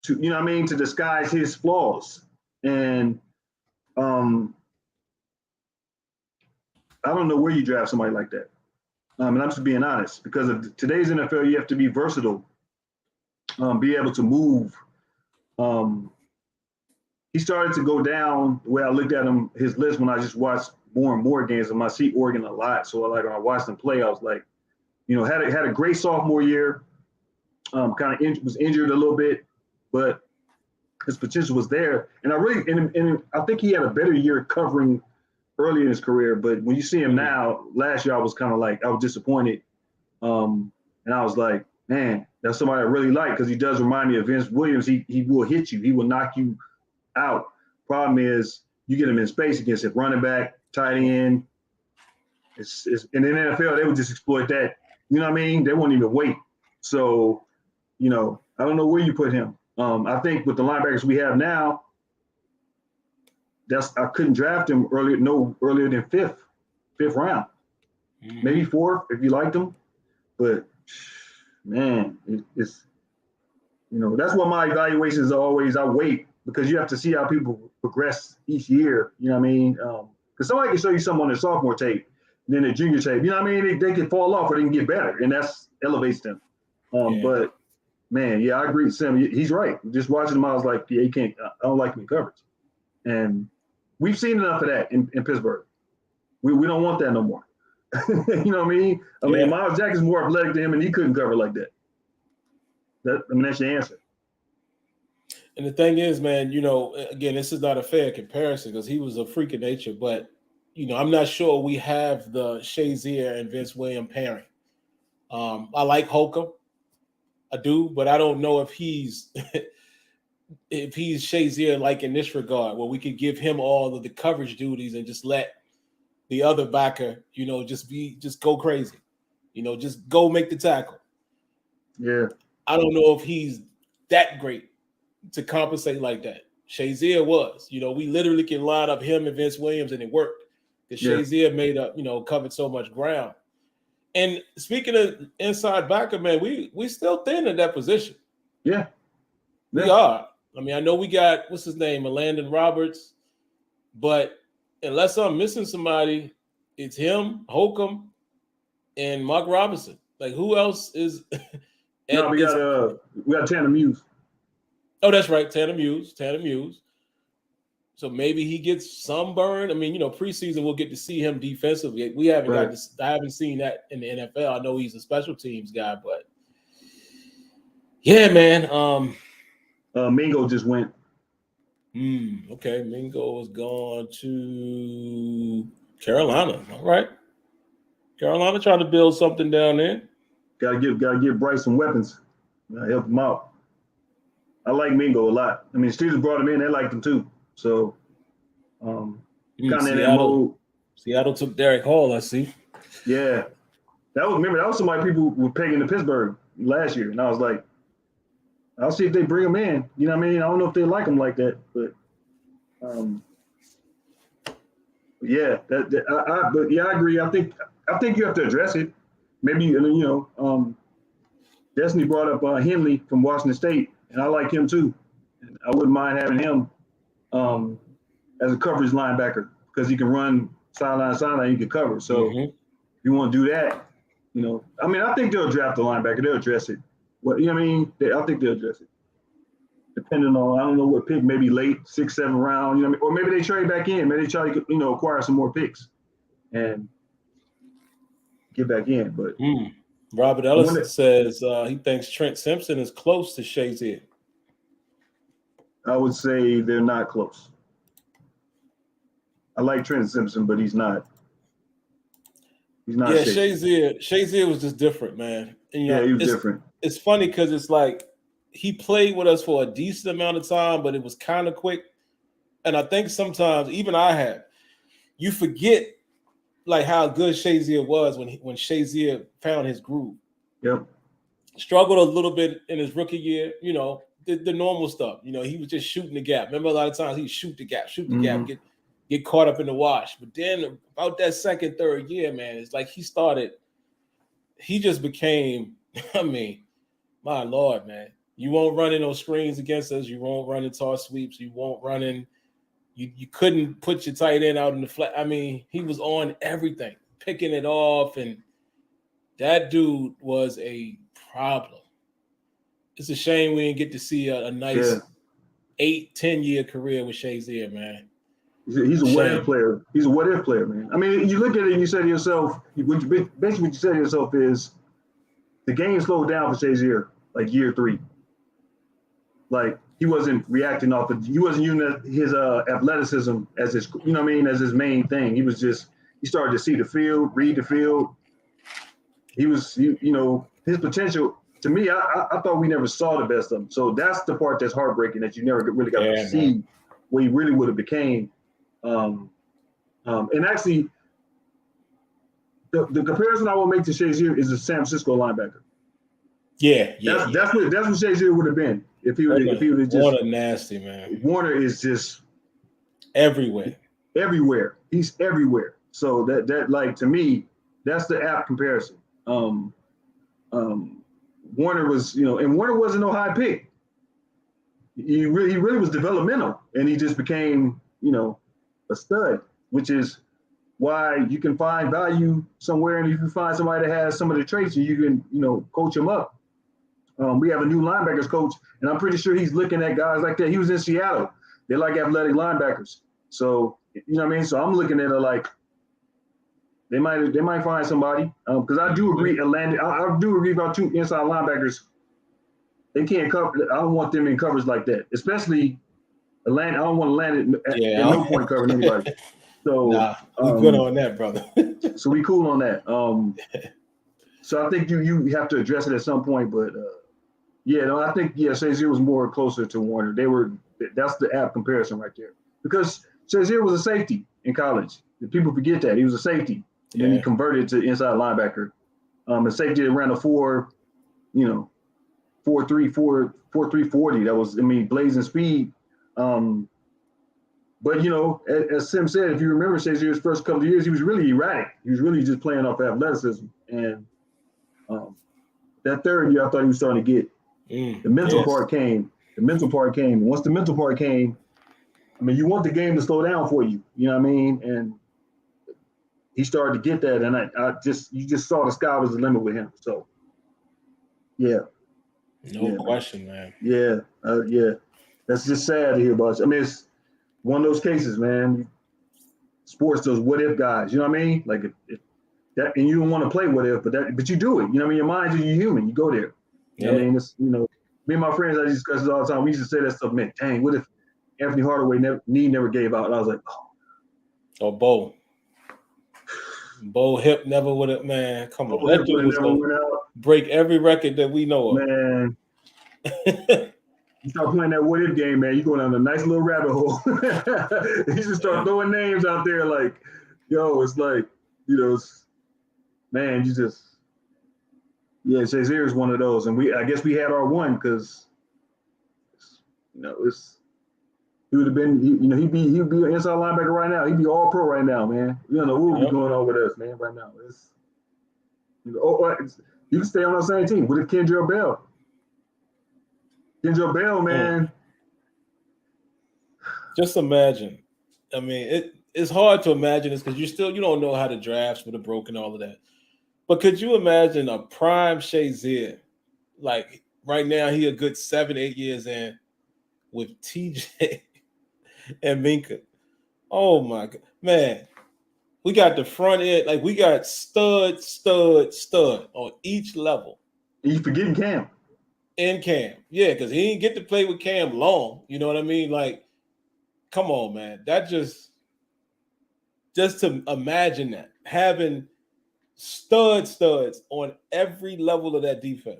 to to disguise his flaws. And I don't know where you draft somebody like that. And I'm just being honest, because of today's NFL, you have to be versatile, be able to move. he started to go down the way I looked at him, his list when I just watched more and more games. And I see Oregon a lot. So like when I watched them play, I was like, had a great sophomore year. Kind of was injured a little bit, but his potential was there. And I think he had a better year covering early in his career. But when you see him now, last year I was kind of like, I was disappointed. And I was like, man, that's somebody I really like because he does remind me of Vince Williams. He will hit you. He will knock you out. Problem is, you get him in space against a running back, tight end. It's in the NFL, they would just exploit that. You know what I mean? They won't even wait. So, I don't know where you put him. I think with the linebackers we have now, I couldn't draft him earlier than fifth round. Mm-hmm. Maybe fourth if you liked him. But man, it's that's what my evaluations are always. I wait because you have to see how people progress each year. You know what I mean? Because somebody can show you something on their sophomore tape, and then their junior tape. You know what I mean? They can fall off or they can get better, and that's elevates them. But man, yeah, I agree, Sam. He's right. Just watching him, I was like, yeah, he can't. I don't like him in coverage, and we've seen enough of that in Pittsburgh. We don't want that no more. You know what I mean? I mean, Miles Jack is more athletic than him, and he couldn't cover like that. That's your answer. And the thing is, man, again, this is not a fair comparison because he was a freak of nature, but I'm not sure we have the Shazier and Vince Williams pairing. I like Holcomb, I do, but I don't know if he's Shazier like in this regard, where we could give him all of the coverage duties and just let the other backer, just go crazy, just go make the tackle. Yeah, I don't know if he's that great to compensate like that. Shazier was, we literally can line up him and Vince Williams and it worked. Because Shazier made up, covered so much ground. And speaking of inside backer, man, we still thin in that position. Yeah. We are. I mean, I know we got, what's his name, Landon Roberts, but unless I'm missing somebody, it's him, Holcomb, and Mark Robinson. Like, who else is? No, we got Tanner Muse. Oh, that's right, Tanner Muse. So maybe he gets some burn. I mean, preseason we'll get to see him defensively. We haven't I haven't seen that in the NFL. I know he's a special teams guy, but yeah, man. Mingo just went. Okay, Mingo is gone to Carolina. All right, Carolina trying to build something down there. Gotta give Bryce some weapons. Help him out. I like Mingo a lot. I mean, Steelers brought him in. They liked him too. So, kind of in that mode. Seattle took Derek Hall, I see. Yeah. That was somebody people were pegging to Pittsburgh last year. And I was like, I'll see if they bring him in. You know what I mean? I don't know if they like him like that. But, yeah. I agree. I think you have to address it. Maybe, Destiny brought up Henley from Washington State, and I like him too. And I wouldn't mind having him as a coverage linebacker because he can run sideline, he can cover. So if you want to do that, I think they'll draft the linebacker. They'll address it. I think they'll address it. Depending on, I don't know what pick, maybe late 6th, 7th round, or maybe they trade back in. Maybe they try to, acquire some more picks and get back in. But Robert Ellison says he thinks Trent Simpson is close to Shazier. I would say they're not close. I like Trent Simpson, but he's not. He's not. Yeah, Shazier was just different, man. And, he was different. It's funny because it's like he played with us for a decent amount of time, but it was kind of quick. And I think sometimes, even you forget like how good Shazier was when Shazier found his groove. Yep. Struggled a little bit in his rookie year, the normal stuff. He was just shooting the gap. Remember a lot of times he'd shoot the gap, get caught up in the wash. But then about that second, third year, man, it's like he just became, I mean, my Lord, man. You won't run in those screens against us. You won't run in toss sweeps. You won't run in. You couldn't put your tight end out in the flat. I mean, he was on everything, picking it off. And that dude was a problem. It's a shame we didn't get to see a nice 8-10 year career with Shazier, man. He's a what-if player. He's a what-if player, man. I mean, you look at it and you say to yourself, basically what you say to yourself is, the game slowed down for Shazier, like year 3. Like, he wasn't reacting off of, he wasn't using his athleticism as his, you know what I mean, as his main thing. He was just, he started to see the field, read the field. He was, you know, his potential, to me, I thought we never saw the best of him. So that's the part that's heartbreaking, that you never really got to see what he really would have became. And actually, the comparison I will make to Shazier is the San Francisco linebacker. That's what Shazier would have been if he would have just. Warner nasty, man. Warner is just everywhere. He's everywhere. So that like, to me, that's the apt comparison. Warner was, you know, and Warner wasn't no high pick. He really was developmental, and he just became, you know, a stud, which is why you can find value somewhere. And if you find somebody that has some of the traits, you can, you know, coach them up. We have a new linebackers coach, and I'm pretty sure he's looking at guys like that. He was in Seattle. They like athletic linebackers. So, you know what I mean? So I'm looking at it like they might find somebody. Because I do agree, I do agree about 2 inside linebackers. They can't cover. I don't want them in coverage like that, especially Atlanta. I don't want to land at no point covering anybody. So we good on that, brother. So we cool on that. So I think you have to address it at some point, but I think Shazier was more closer to Warner. That's the apt comparison right there, because Shazier was a safety in college. People forget that he was a safety, and then he converted to inside linebacker. A safety that ran a 4.3 40. That was, I mean, blazing speed. But, you know, as Sim said, if you remember Shazier's first couple of years, he was really erratic. He was really just playing off athleticism. And that third year, I thought he was starting to get the mental part came. The mental part came. Once the mental part came, I mean, you want the game to slow down for you. You know what I mean? And he started to get that. And you just saw the sky was the limit with him. So, yeah. No question, man. Yeah. That's just sad to hear about. I mean, it's one of those cases, man. Sports, those what if guys, you know what I mean? Like that, and you don't want to play what if, but you do it. You know what I mean? Your mind, you're human. You go there. You know what I mean? It's, you know, me and my friends, I discuss it all the time. We used to say that stuff, man. Dang, what if Anthony Hardaway never gave out? And I was like, oh, Bo Hip never would have, man. Come on, that dude was gonna break every record that we know of. Man, you start playing that what if game, man. You go down a nice little rabbit hole. You just start throwing names out there, like, yo, it's like, you know, man, you just, Shazier is one of those, and I guess we had our one because, you know, he would have been, he'd be an inside linebacker right now. He'd be all pro right now, man. You don't know what would be going on with us, man, right now. It's, you know, you can stay on the same team. What if Kendrell Bell? Kendrell Bell, man. Just imagine. I mean, it's hard to imagine this because you don't know how the drafts would have broken, all of that. But could you imagine a prime Shazier? Like right now, he a good 7-8 years in with TJ and Minka. Oh my God, man. We got the front end, like we got stud on each level. And you forgetting Cam. And Cam. Yeah, because he didn't get to play with Cam long. You know what I mean? Like, come on, man. That just to imagine that. Having studs on every level of that defense.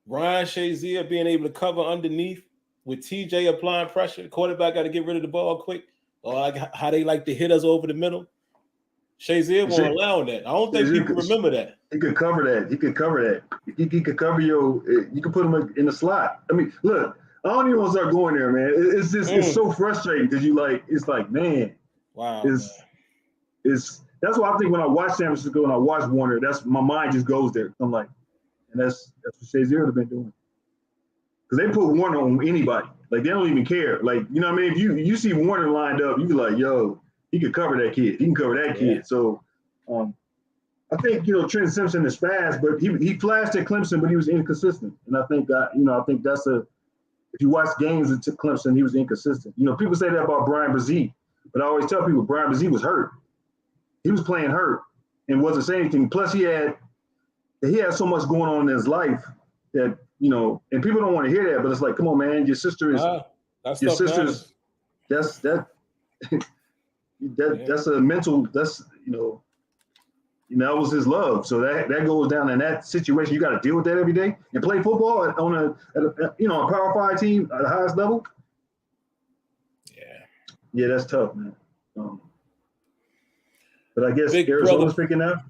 Ryan Shazier being able to cover underneath with TJ applying pressure. The quarterback got to get rid of the ball quick. Or like how they like to hit us over the middle. Shazier won't allow that. I don't think people remember that. He could cover that. He could cover that. He could cover you could put him in the slot. I mean, look, I don't even want to start going there, man. It's just it's so frustrating because it's like, man. Wow. That's why I think when I watch San Francisco and I watch Warner, that's my mind just goes there. I'm like, and that's what Shazier would have been doing. Because they put Warner on anybody. Like, they don't even care. Like, you know what I mean? If you see Warner lined up, you be like, yo, he could cover that kid. He can cover that kid. So I think, you know, Trent Simpson is fast, but he flashed at Clemson, but he was inconsistent. And I think that's if you watch games at Clemson, he was inconsistent. You know, people say that about Brian Brzee, but I always tell people Brian Brzee was hurt. He was playing hurt and wasn't saying anything. Plus, he had so much going on in his life that, you know, and people don't want to hear that, but it's like, come on, man, your sister is your sister's. That's a mental. That's that was his love. So that goes down in that situation. You got to deal with that every day and play football on a Power 5 team at the highest level. Yeah, that's tough, man. But I guess Big Arizona's picking now.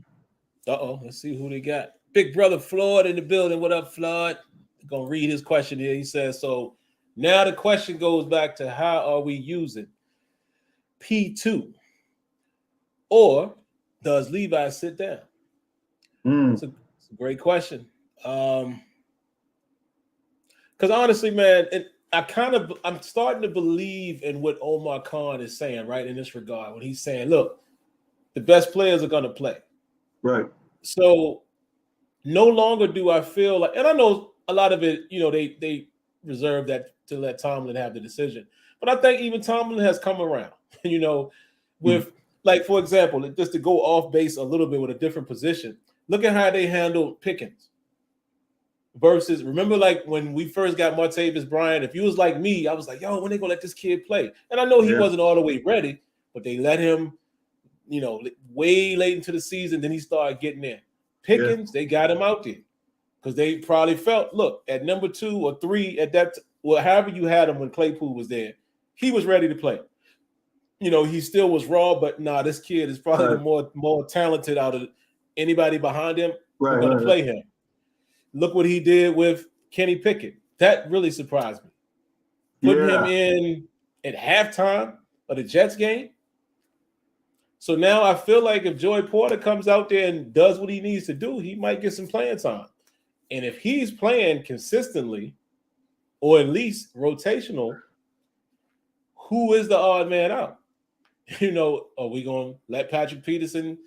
Let's see who they got. Big brother Floyd in the building. What up, Floyd? I'm gonna read his question here. He says, so now the question goes back to how are we using P2? Or does Levi sit down? It's a great question. Because honestly, man, I'm starting to believe in what Omar Khan is saying, right, in this regard, when he's saying, look, the best players are going to play. Right. So no longer do I feel like, and I know a lot of it, they reserve that to let Tomlin have the decision. But I think even Tomlin has come around, with, like, for example, just to go off base a little bit with a different position, look at how they handled Pickens versus, remember, like, when we first got Martavis Bryant, if you was like me, I was like, yo, when they going to let this kid play? And I know he wasn't all the way ready, but they let him, way late into the season, then he started getting in. Pickens, they got him out there because they probably felt, look, at number 2 or 3 at that, however you had him when Claypool was there, he was ready to play. He still was raw, but this kid is probably the more talented out of anybody behind him. We're going to play him. Look what he did with Kenny Pickett. That really surprised me. Putting him in at halftime of the Jets game. So now I feel like if Joey Porter comes out there and does what he needs to do, he might get some playing time. And if he's playing consistently, or at least rotational, who is the odd man out? Are we going to let Patrick Peterson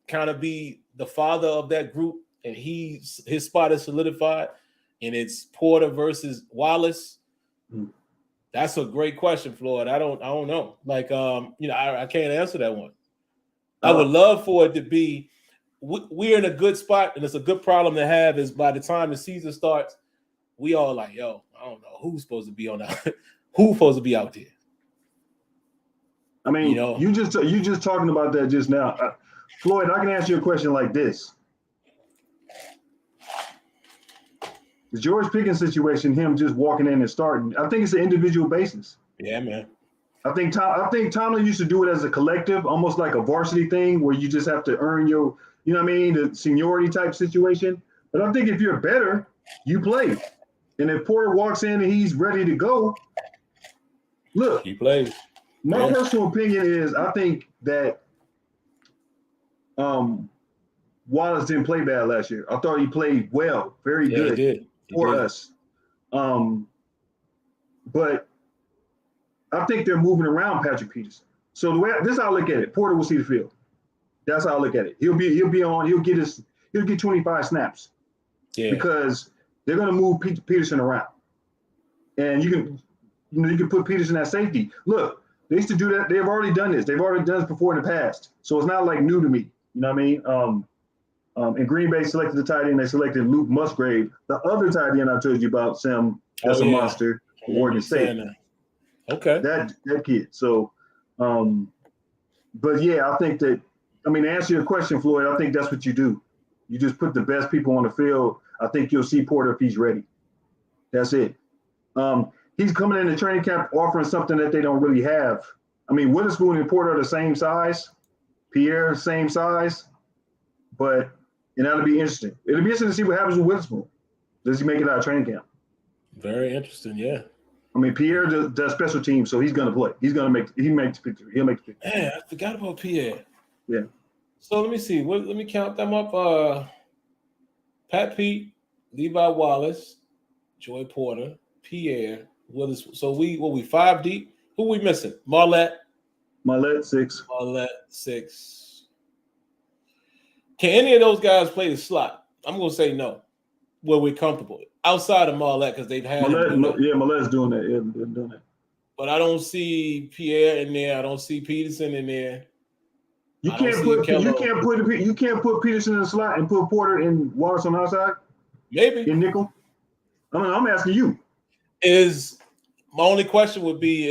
kind of be the father of that group and his spot is solidified and it's Porter versus Wallace? That's a great question, Floyd. I don't know. Like, I can't answer that one. I would love for it to be, we're in a good spot, and it's a good problem to have, is by the time the season starts, we all like, yo, I don't know who's supposed to be who's supposed to be out there. I mean, you just talking about that just now. Floyd, I can answer your question like this. The George Pickens situation, him just walking in and starting, I think it's an individual basis. Yeah, man. I think Tomlin used to do it as a collective, almost like a varsity thing where you just have to earn your, the seniority type situation. But I think if you're better, you play. And if Porter walks in and he's ready to go, look. He plays. My personal opinion is I think that Wallace didn't play bad last year. I thought he played well, very good he did. us. But I think they're moving around Patrick Peterson. So this is how I look at it. Porter will see the field. That's how I look at it. He'll be on. He'll get 25 snaps. Yeah. Because they're going to move Peterson around, and you can put Peterson at safety. Look, they used to do that. They've already done this. They've already done this before in the past. So it's not like new to me. You know what I mean? And Green Bay selected the tight end. They selected Luke Musgrave. The other tight end I told you about, Sam, that's a monster for Oregon State. Okay. That kid. So, but yeah, I think that, to answer your question, Floyd, I think that's what you do. You just put the best people on the field. I think you'll see Porter if he's ready. That's it. He's coming into training camp offering something that they don't really have. Witherspoon and Porter are the same size. Pierre, same size. But that'll be interesting. It'll be interesting to see what happens with Witherspoon. Does he make it out of training camp? Very interesting, yeah. Pierre does special teams, so he's going to play. He'll make the picture. Man, I forgot about Pierre. Yeah. So let me see. Let me count them up. Pat Pete, Levi Wallace, Joy Porter, Pierre, Willis. So we 5 deep. Who we missing? Marlette 6. Marlette 6. Can any of those guys play the slot? I'm going to say no. where we're comfortable. Outside of Marlette, because they've had Millet's doing that. Yeah, they're doing that. But I don't see Pierre in there. I don't see Peterson in there. You can't put Peterson in the slot and put Porter and Wallace on the outside. Maybe in nickel. I'm asking you. My only question would be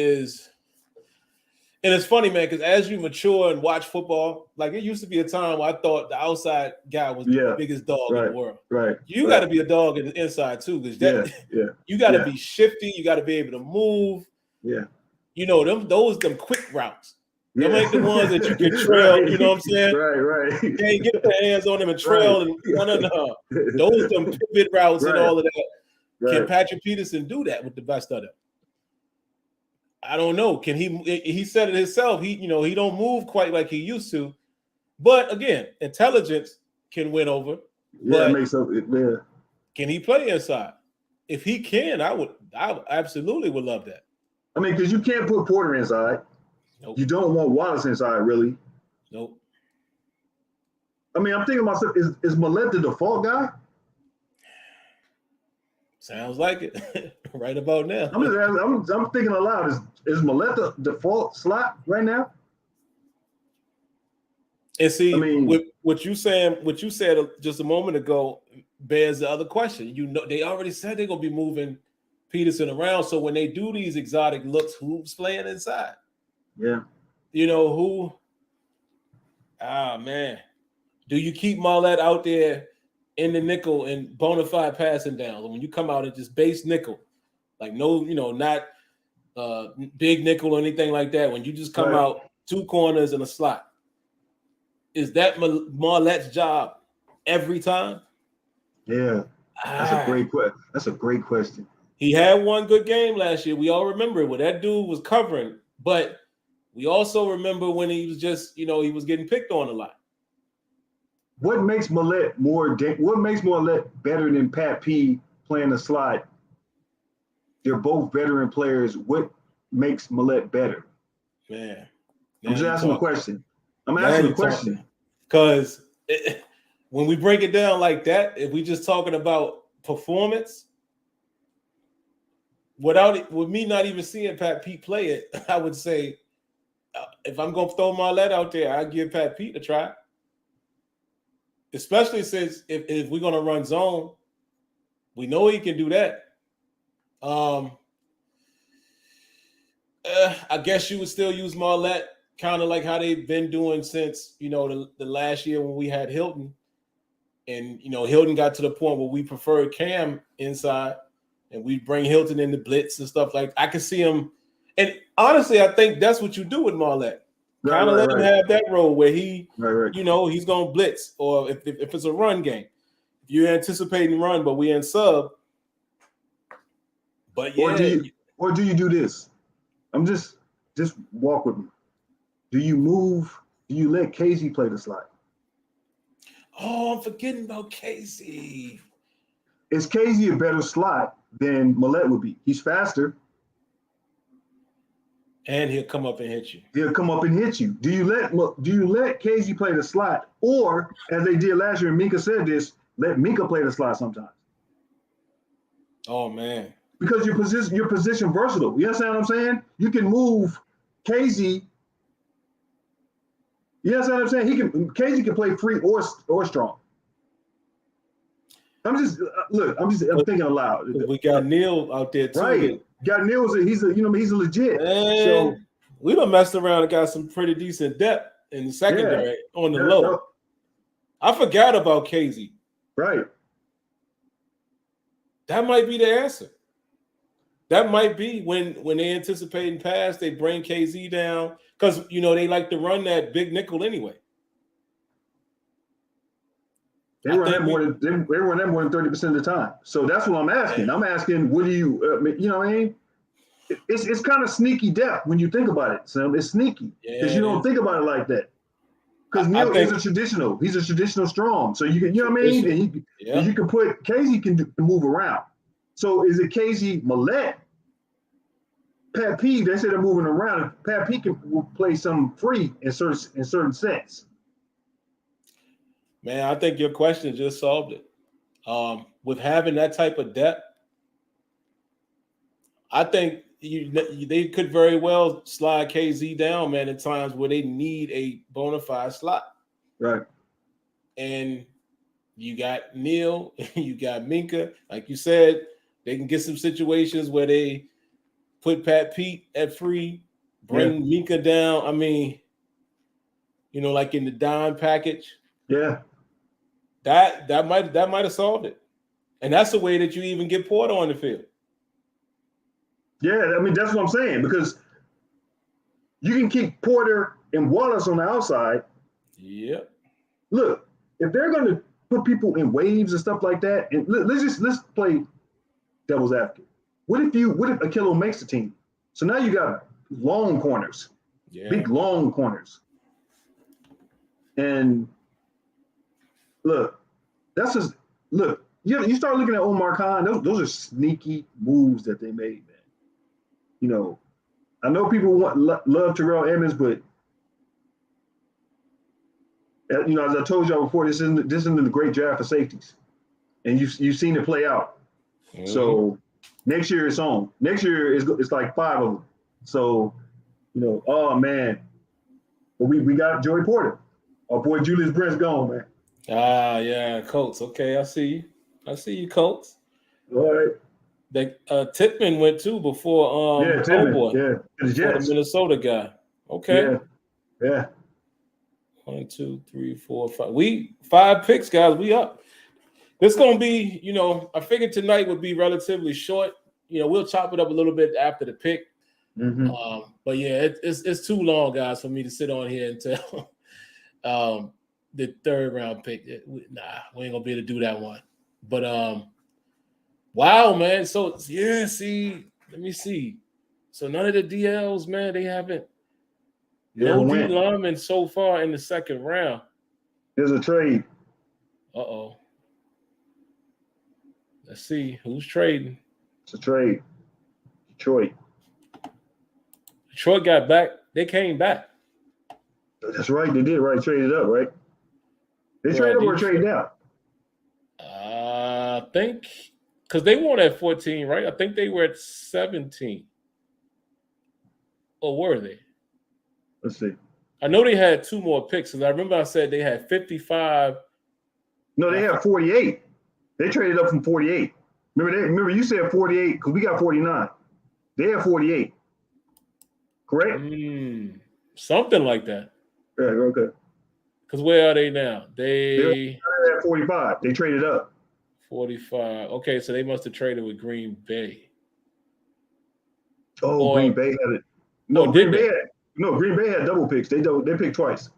and it's funny, man, because as you mature and watch football, like it used to be a time where I thought the outside guy was the biggest dog in the world. Right. You got to be a dog in the inside too, because you got to be shifty. You got to be able to move. Yeah. You know, them quick routes. Them ain't the ones that you can trail, you know what I'm saying? Right. You can't get your hands on them and trail. No. Those them pivot routes and all of that. Right. Can Patrick Peterson do that with the best of them? I don't know. Can he said it himself. He don't move quite like he used to. But again, intelligence can win over. Yeah, it makes up. Yeah. Can he play inside? If he can, I absolutely would love that. I mean, because you can't put Porter inside. Nope. You don't want Wallace inside, really. Nope. I mean, I'm thinking myself, is Millette the default guy? Sounds like it. Right about now. I'm thinking aloud. Is Millette the default slot right now? And see, with what you said just a moment ago bears the other question. You know, they already said they're gonna be moving Peterson around. So when they do these exotic looks, who's playing inside? Yeah. You know who? Man. Do you keep Marlette out there in the nickel and bona fide passing down? When you come out and just base nickel, like no, not big nickel or anything like that. When you just come out two corners and a slot, is that Marlette's job every time? Yeah, that's a great question. He had one good game last year. We all remember it where that dude was covering, but we also remember when he was just, he was getting picked on a lot. What makes Millette better than Pat P playing the slot? They're both veteran players. What makes Millette better? Man, I'm just asking a question. I'm asking a question. Because when we break it down like that, if we just talking about performance, with me not even seeing Pat Pete play it, I would say if I'm going to throw Marlette out there, I'd give Pat Pete a try. Especially since if we're going to run zone, we know he can do that. I guess you would still use Marlette, kind of like how they've been doing since, the last year when we had Hilton. And, Hilton got to the point where we preferred Cam inside and we bring Hilton in the blitz and stuff like that. I can see him. And honestly, I think that's what you do with Marlette. Kind of let him have that role where he, he's going to blitz. Or if it's a run game, if you're anticipating run, but we're in sub. But yeah. Or do you do this? I'm just walk with me. Do you let Casey play the slot? Oh, I'm forgetting about Casey. Is Casey a better slot than Millette would be? He's faster. And he'll come up and hit you. Do you let Casey play the slot, or as they did last year, and Minka said this, let Minka play the slot sometimes? Oh man. Because your position versatile. You understand what I'm saying? You can move Casey. You understand what I'm saying? Casey can play free or strong. I'm thinking aloud. We got Neil out there too. Right. Got Neil. He's a legit. Man, so we done messed around and got some pretty decent depth in the secondary on the low. No. I forgot about Casey. Right. That might be the answer. That might be when they anticipating pass, they bring KZ down because they like to run that big nickel anyway. They run that more than 30% of the time. So that's what I'm asking. Yeah. I'm asking, what do you what I mean? It's kind of sneaky depth when you think about it, Sam. It's sneaky because you don't think about it like that. Because Neil is a traditional. He's a traditional strong. So you can, what I mean? And you can put Casey can move around. So is it Casey Millette? Pat P, they say they're moving around. Pat P can play some free in certain sense. Man, I think your question just solved it. With having that type of depth, I think they could very well slide KZ down, man, at times where they need a bona fide slot. Right. And you got Neal, you got Minka. Like you said, they can get some situations where they put Pat Pete at free, bring Minka down. I mean, like in the dime package. Yeah. That might have solved it. And that's the way that you even get Porter on the field. Yeah, I mean, that's what I'm saying, because you can keep Porter and Wallace on the outside. Yep. Look, if they're going to put people in waves and stuff like that, and let's play devil's advocate. What if Akilo makes the team? So now you got long corners, big long corners. And look, you start looking at Omar Khan, those are sneaky moves that they made, man. I know people love Terrell Edmonds, but as I told y'all before, this isn't the great draft for safeties, and you've seen it play out. Mm-hmm. So next year it's on. Next year it's like 5 of them. So oh man, but we got Joey Porter. Our boy Julius Brent's gone, man. Yeah, Colts. Okay, I see you, Colts. All right. Tippmann went too before Tippmann. The Minnesota guy. Okay. Yeah. 1, 2, 3, 4, 5. We 5 picks, guys. We up. This gonna be, I figured tonight would be relatively short. We'll chop it up a little bit after the pick. Mm-hmm. But yeah, it's too long, guys, for me to sit on here and tell the 3rd round pick. We ain't gonna be able to do that one. But wow, man. So let me see. So none of the DLs, man, they haven't. No D linemen so far in the 2nd round. There's a trade. Uh-oh. Let's see who's trading. It's a trade. Detroit got back. They came back. That's right. They did, right? Traded up, right? They traded up or traded down? I think because they weren't at 14, right? I think they were at 17. Or were they? Let's see. I know they had 2 more picks because I remember I said they had 55. No, they had 48. They traded up from 48. Remember you said 48 because we got 49. They had 48. Correct? Something like that. Yeah, okay. Because where are they now? They're at 45. They traded up. 45. Okay, so they must have traded with Green Bay. Green Bay had it. No, Green Bay had double picks. They picked twice.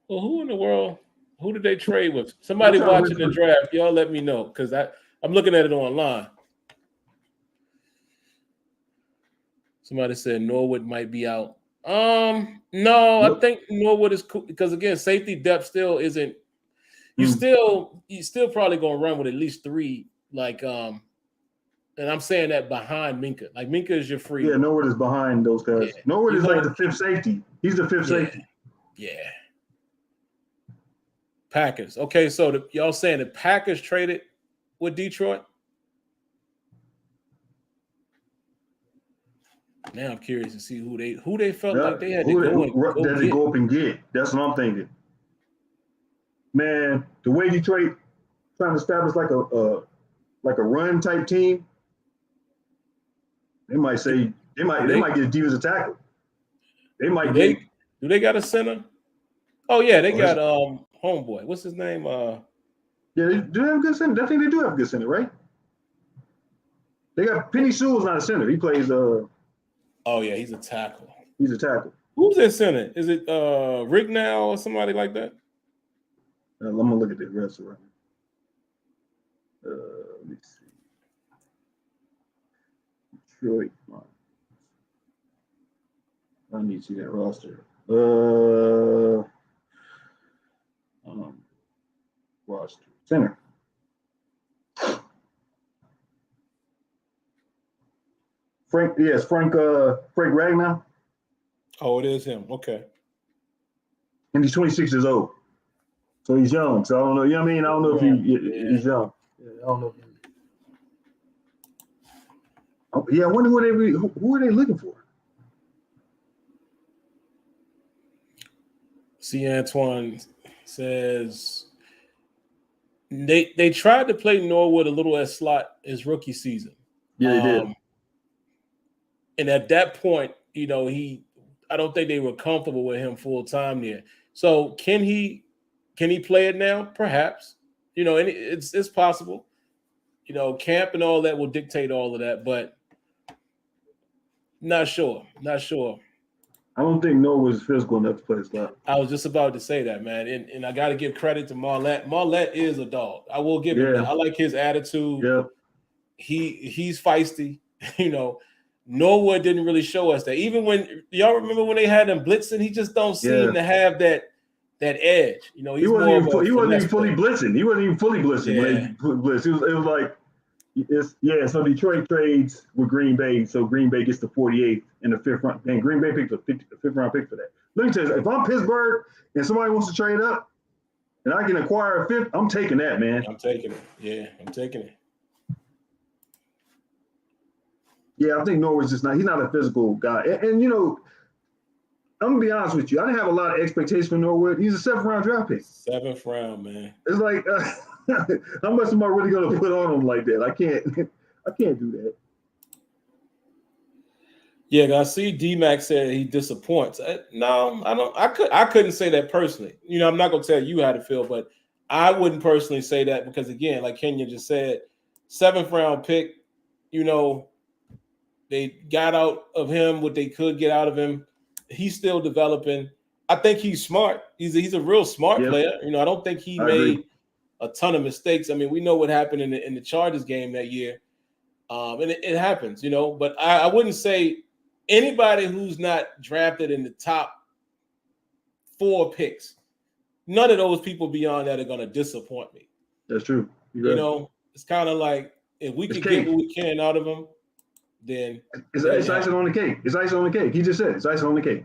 Well, who in the world? Who did they trade with? Somebody watching the draft, y'all let me know because I'm looking at it online. Somebody said Norwood might be out. No, I think Norwood is cool because again, safety depth still isn't. You still probably gonna run with at least 3. And I'm saying that behind Minka. Like Minka is your free. Yeah, Norwood is behind those guys. Yeah. Norwood is like the 5th safety. He's the 5th safety. Yeah. Packers. Okay, so y'all saying the Packers traded with Detroit? Now I'm curious to see who they felt like they had to go up and get. That's what I'm thinking. Man, the way Detroit trying to establish like a run type team, they might get a defensive tackle. Do they got a center? Oh yeah, they got homeboy. What's his name? Yeah, they do have a good center. I think they do have a good center, right? They got Penny Sewell's not a center. He plays Oh yeah, he's a tackle. He's a tackle. Who's their center? Is it Rignall or somebody like that? I'm gonna look at the rest right now. Let me see. Detroit. I need to see that roster. Roster center. Frank Ragnow. Oh, it is him. Okay. And he's 26 years old. So he's young. So I don't know. You know what I mean? I don't know if he's young. Yeah, I don't know. I wonder who are they looking for? See, Antoine says they tried to play Norwood a little as slot his rookie season. Yeah, they did. And at that point, I don't think they were comfortable with him full time there. So can he play it now? Perhaps. And it's possible. Camp and all that will dictate all of that, but not sure. I don't think Norwood's physical enough to play slot. I was just about to say that, man. And I got to give credit to Marlette. Marlette is a dog. I will give him that. I like his attitude. Yeah. He's feisty. Norwood didn't really show us that. Even when y'all remember when they had him blitzing, he just don't seem to have that edge. He wasn't even fully blitzing. He wasn't even fully blitzing when they blitzed. It was like so Detroit trades with Green Bay, so Green Bay gets the 48th in the 5th round, and Green Bay picked the 5th round pick for that. Let me tell you, if I'm Pittsburgh and somebody wants to trade up and I can acquire a 5th, I'm taking that, man. I'm taking it. Yeah, I'm taking it. Yeah, I think Norwood's he's not a physical guy. And I'm going to be honest with you. I didn't have a lot of expectations for Norwood. He's a 7th round draft pick. 7th round, man. It's like, how much am I really going to put on him like that? I can't do that. Yeah, I see D-Mac said he disappoints. No, I don't. I couldn't say that personally. I'm not going to tell you how to feel, but I wouldn't personally say that because, again, like Kenya just said, 7th round pick, they got out of him what they could get out of him. He's still developing. I think he's smart. He's a real smart player. I don't think he made a ton of mistakes. I mean, we know what happened in the Chargers game that year. And it happens, But I wouldn't say anybody who's not drafted in the top 4 picks, none of those people beyond that are going to disappoint me. That's true. It's kind of like if we can get what we can out of them, then it's icing on the cake. It's icing on the cake. He just said it's icing on the cake.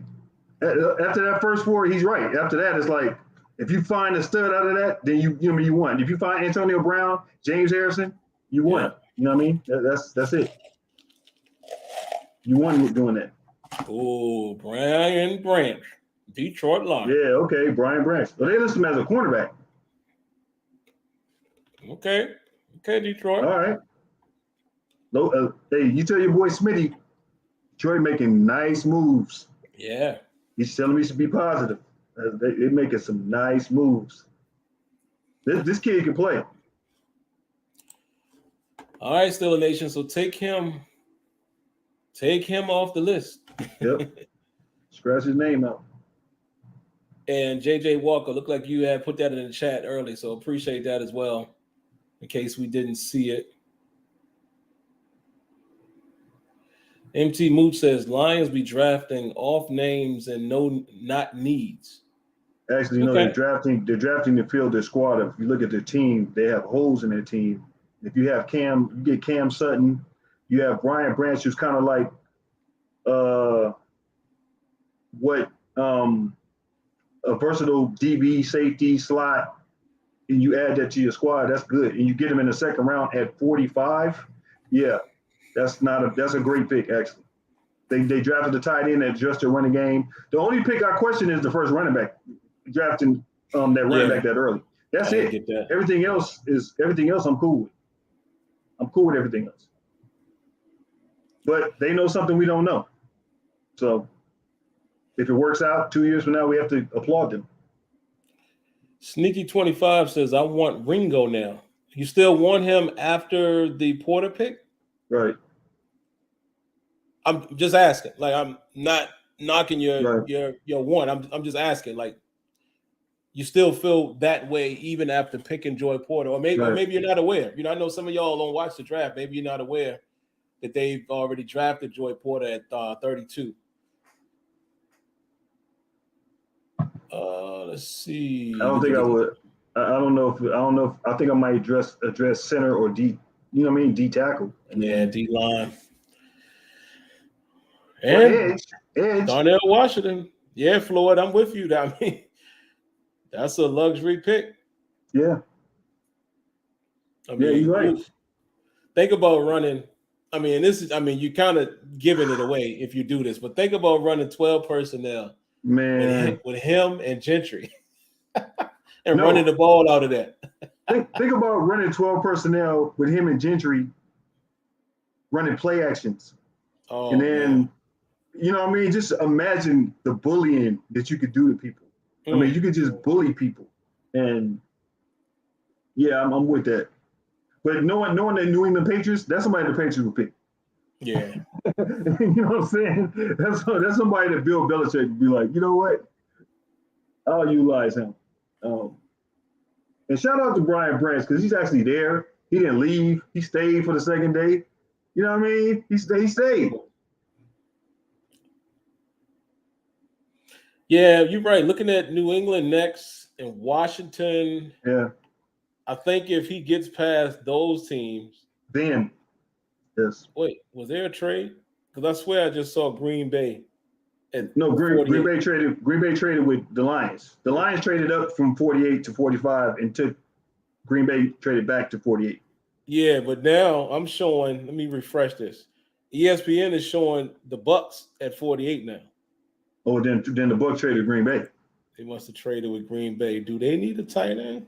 After that first 4, he's right. After that, it's like if you find a stud out of that, then you won. If you find Antonio Brown, James Harrison, you won. Yeah. You know what I mean? That's it. You won doing that. Oh, Brian Branch, Detroit Lions. Yeah, okay, Brian Branch. Well, they list him as a cornerback. Okay, Detroit. All right. Hey, you tell your boy Smitty, Detroit making nice moves. Yeah. He's telling me to be positive. They're making some nice moves. This kid can play. All right, Steeler Nation. So take him off the list. Yep. Scratch his name out. And JJ Walker, looked like you had put that in the chat early, so appreciate that as well, in case we didn't see it. MT Moot says Lions be drafting off names and not needs. Actually, they're drafting to fill their squad. If you look at their team, they have holes in their team. If you have you get Cam Sutton, you have Brian Branch, who's kind of like a versatile DB safety slot, and you add that to your squad, that's good. And you get him in the 2nd round at 45. Yeah, that's a great pick, actually. They drafted the tight end that just a running game. The only pick I question is the first running back, drafting that running back that early. That's it. Get that. Everything else I'm cool with. I'm cool with everything else. But they know something we don't know. So if it works out 2 years from now, we have to applaud them. Sneaky 25 says, I want Ringo now. You still want him after the Porter pick? Right. I'm just asking. Like, I'm not knocking your one. I'm just asking. Like, you still feel that way even after picking Joy Porter, or maybe you're not aware. I know some of y'all don't watch the draft. Maybe you're not aware that they've already drafted Joy Porter at 32. Let's see. I don't think I would. I don't know if I think I might address center or D. You know what I mean? D tackle. Yeah, D line. And edge. Darnell Washington. Yeah, Floyd, I'm with you. I mean, That's a luxury pick. Yeah. I mean, you're right. Think about running. I mean, you kind of giving it away if you do this, but think about running 12 personnel with him and Gentry and running the ball out of that. think about running 12 personnel with him and Gentry running play actions. Oh, and then, man. you know what I mean? Just imagine the bullying that you could do to people. I mean, you could just bully people. And yeah, I'm with that. But knowing the New England Patriots, that's somebody the Patriots would pick. Yeah. You know what I'm saying? That's somebody that Bill Belichick would be like, you know what? I'll utilize him. And shout out to Brian Branch because he's actually there. He didn't leave. He stayed for the second day. You know what I mean? He stayed. Yeah, you're right. Looking at New England next and Washington. Yeah. I think if he gets past those teams. Then, yes. Wait, was there a trade? Because I swear I just saw Green Bay. No, Green Bay traded with the Lions. The Lions traded up from 48 to 45 and took Green Bay traded back to 48. Yeah, but now I'm showing, let me refresh this. ESPN is showing the Bucks at 48 now. Oh, then the Bucks traded Green Bay. They must have traded with Green Bay. Do they need a tight end?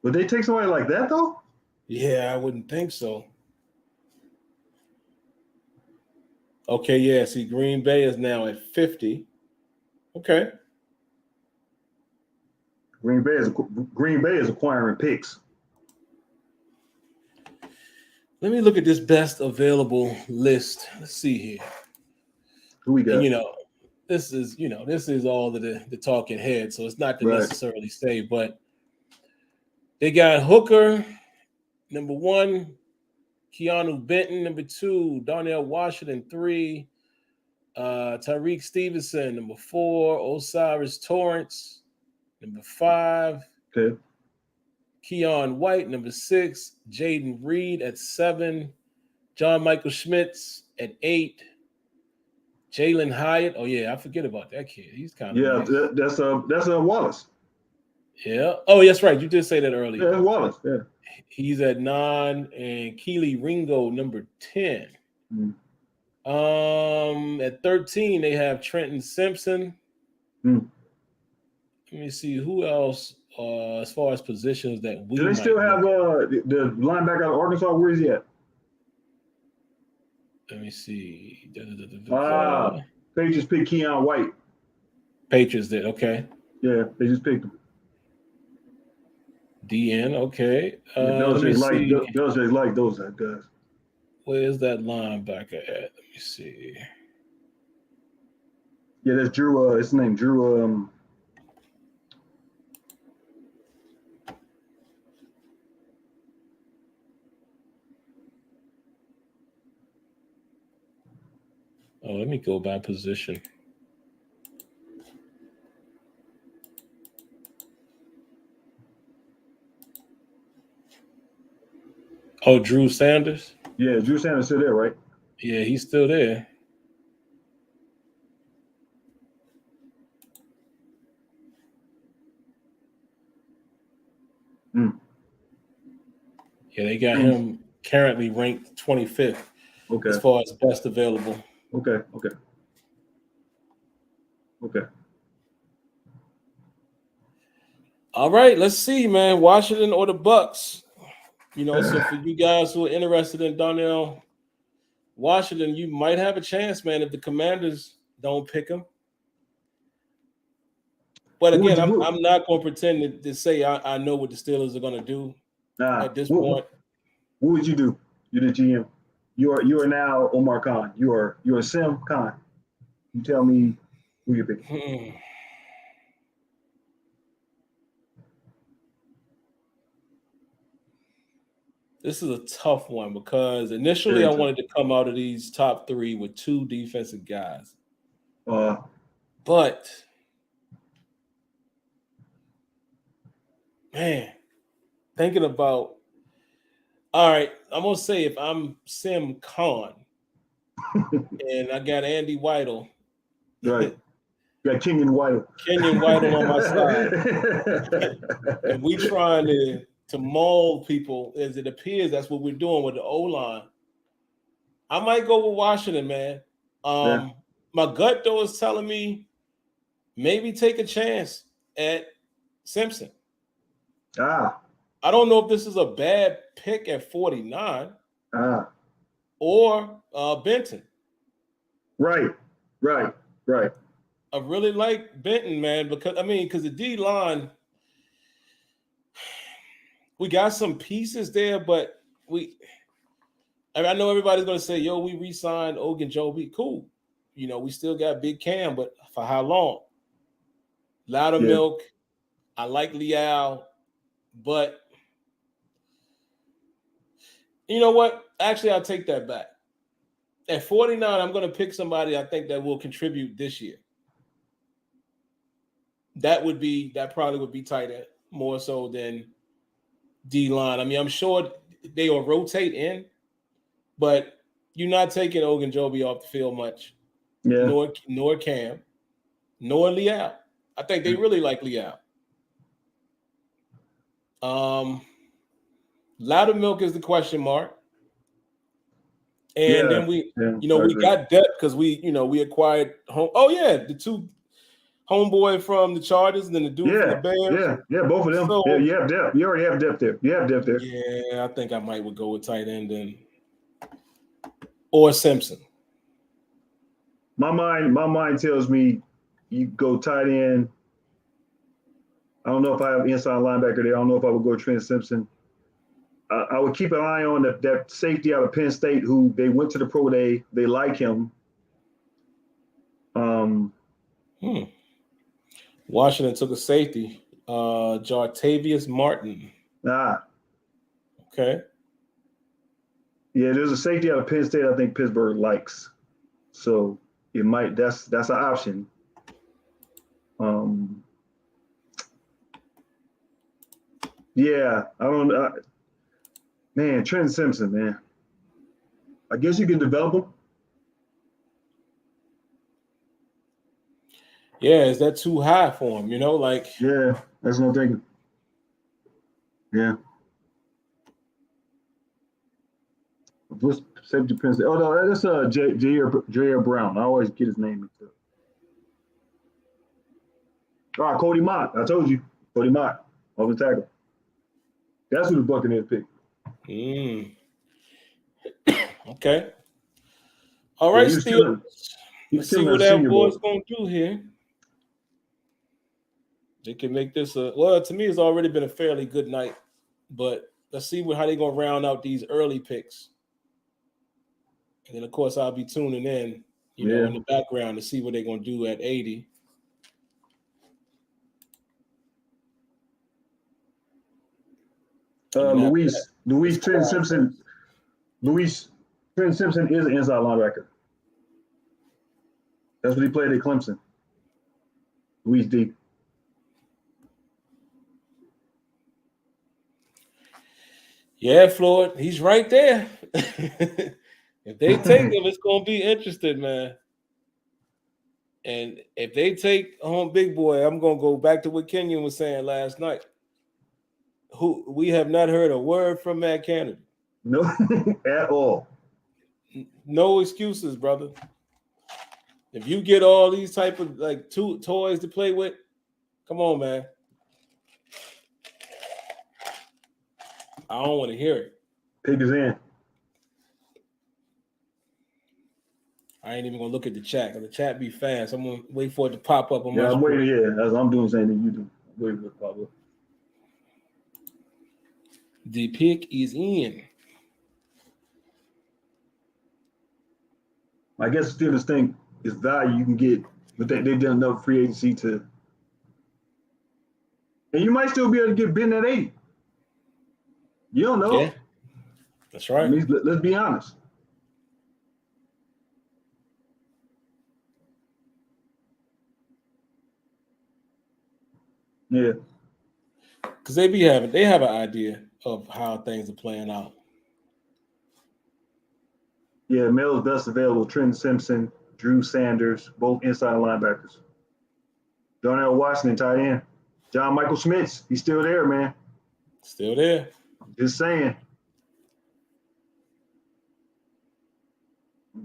Would they take somebody like that though? Yeah, I wouldn't think so. Okay, yeah. See, Green Bay is now at 50. Okay. Green Bay is acquiring picks. Let me look at this best available list. Let's see here. Who we got? And, this is all the talking head, so it's not to necessarily say, but they got Hooker, number 1, Keanu Benton, number 2, Darnell Washington, 3, Tyreek Stevenson, number 4, Osiris Torrance, number 5, okay. Keon White, number 6, Jaden Reed at 7, John Michael Schmitz at 8, Jalen Hyatt. Oh yeah, I forget about that kid. He's kind of nice. That's Wallace. Yeah. Oh, that's right. You did say that earlier. Yeah, that's Wallace. Yeah. He's at 9, and Keely Ringo, number 10. At 13, they have Trenton Simpson. Let me see who else. As far as positions that we do they still have the linebacker out of Arkansas? Where is he at? Let me see. Patriots picked Keon White. Patriots did, okay. Yeah, they just picked him. DN, okay. Belichick like those guys. Where's that linebacker at? Let me see. Yeah, that's Drew. His name Drew. Oh, let me go by position. Oh, Drew Sanders? Yeah, Drew Sanders still there, right? Yeah, he's still there. Yeah, they got him currently ranked 25th as far as best available. Okay. All right, let's see, man. Washington or the Bucks? So for you guys who are interested in Darnell Washington, you might have a chance, man, if the Commanders don't pick him. But again, I'm not going to pretend to say I know what the Steelers are going to do at this point. What would you do? You're the GM. You are now Omar Khan. You are Sim Khan. You tell me who you're picking. This is a tough one because initially I wanted to come out of these top 3 with 2 defensive guys. But man, thinking about, all right, I'm gonna say if I'm Sim Khan and I got Andy Weidel, right? You got Kenyon White. Kenyon White on my side. And we trying to mold people as it appears that's what we're doing with the O-line. I might go with Washington, man. My gut, though, is telling me maybe take a chance at Simpson. I don't know if this is a bad pick at 49 or Benton. Right. I really like Benton, man, because the D-line, we got some pieces there, but I know everybody's going to say, yo, we re-signed Ogunjobi. Cool. We still got Big Cam, but for how long? Loudermilk. I like Leal, but you know what? Actually, I'll take that back. At 49, I'm going to pick somebody I think that will contribute this year. That probably would be tight end more so than D-line. I'm sure they will rotate in, but you're not taking Ogunjobi off the field much. Yeah. Nor Cam, nor Leal. I think they really like Leal. Loudermilk is the question mark. And then we got depth because we acquired the two homeboy from the Chargers and then the dude from the Bears. Yeah, both of them. So, you have depth. You already have depth there. Yeah, I think I would go with tight end or Simpson. My mind tells me you go tight end. I don't know if I have inside linebacker there. I don't know if I would go Trent Simpson. I would keep an eye on that safety out of Penn State who they went to the pro day. They like him. Washington took a safety, Jartavius Martin. Okay. Yeah, there's a safety out of Penn State I think Pittsburgh likes. So it might that's an option. Yeah, I don't know. Man, Trent Simpson, man. I guess you can develop him. Yeah, is that too high for him? Yeah, that's what I'm thinking. Yeah. What's safety Penn State? Oh no, that's Jahmyr Brown. I always get his name mixed up. All right, Cody Mott. I told you, Cody Mott, off the tackle. That's who the Buccaneers picked. Okay. All right, Steve. Let's see what our boys going to do here. They can make this to me, it's already been a fairly good night, but let's see how they're going to round out these early picks. And then, of course, I'll be tuning in, in the background to see what they're going to do at 80. Trent Simpson is an inside linebacker. That's what he played at Clemson. Luis D. Yeah, Floyd, he's right there. If they take him, it's going to be interesting, man. And if they take home big boy, I'm going to go back to what Kenyon was saying last night. We have not heard a word from Matt Canada. No, at all. No excuses, brother. If you get all these type of toys to play with, come on, man. I don't want to hear it. Pig is in. I ain't even gonna look at the chat because the chat be fast. I'm gonna wait for it to pop up on my screen. I'm waiting. Yeah, as I'm doing the same thing you do. Waiting for it to pop up. The pick is in. I guess the Steelers think it's value you can get, but they've done enough free agency to, and you might still be able to get Ben at 80. You don't know. Yeah, that's right. Let's be honest. Yeah, because they have an idea of how things are playing out. Yeah, Mel's best available: Trent Simpson, Drew Sanders, both inside linebackers. Darnell Washington, tight end. John Michael Schmitz, he's still there, man. Still there. Just saying.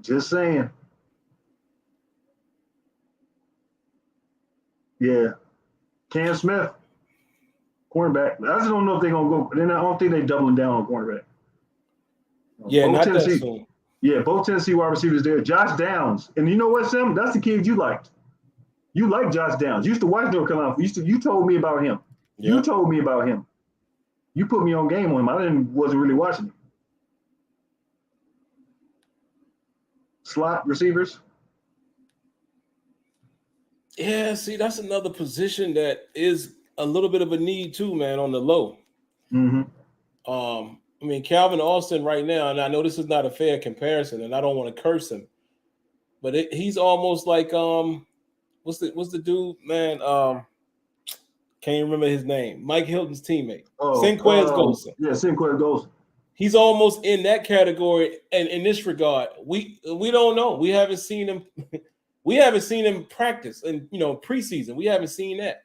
Just saying. Yeah. Cam Smith, cornerback. I just don't know if they're going to go. I don't think they're doubling down on cornerback. Yeah, both not Tennessee, that soon. Yeah, both Tennessee wide receivers there. Josh Downs. And you know what, Sim? That's the kid you liked. You like Josh Downs. You used to watch North Carolina. You told me about him. Yeah. You told me about him. You put me on game on him. I wasn't really watching him. Slot receivers. Yeah, see, that's another position that is a little bit of a need too, man, on the low. Mm-hmm. I mean, Calvin Austin right now, and I know this is not a fair comparison, and I don't want to curse him, but he's almost like what's the dude, man? Can't remember his name. Mike Hilton's teammate. Sinquez Golson. Yeah, Sinquez Golson. He's almost in that category, and in this regard, we don't know. We haven't seen him. We haven't seen him practice and preseason. We haven't seen that.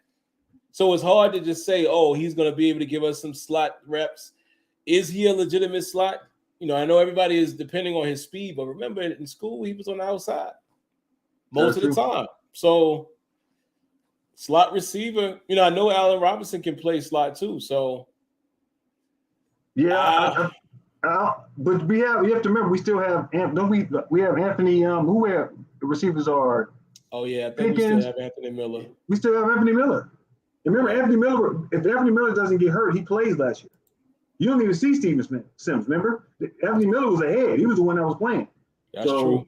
So it's hard to just say, oh, he's going to be able to give us some slot reps. Is he a legitimate slot? I know everybody is depending on his speed, but remember in school, he was on the outside most of the time. So slot receiver, I know Allen Robinson can play slot too. So yeah, but we have to remember we still have we have Anthony who the receivers are. Oh yeah, I think Pickens. We still have Anthony Miller. We still have Anthony Miller. Remember Anthony Miller, if Anthony Miller doesn't get hurt, he plays last year. You don't even see Steven Sims, remember? Anthony Miller was ahead. He was the one that was playing. That's true.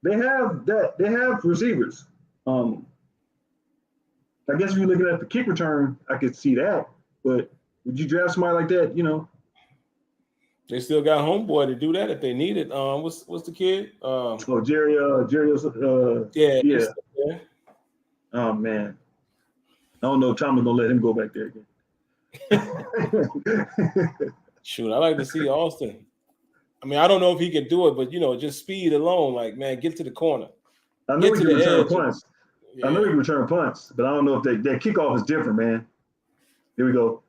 They have receivers. I guess if you're looking at the kick return, I could see that. But would you draft somebody like that, They still got homeboy to do that if they need it. What's the kid? Jerry. Yeah. Oh man, I don't know if Thomas gonna let him go back there again. Shoot, I like to see Austin. I mean, I don't know if he can do it, but just speed alone, like man, get to the corner. I know he can return punts. Yeah. I know he can return punts, but I don't know if that kickoff is different, man. Here we go.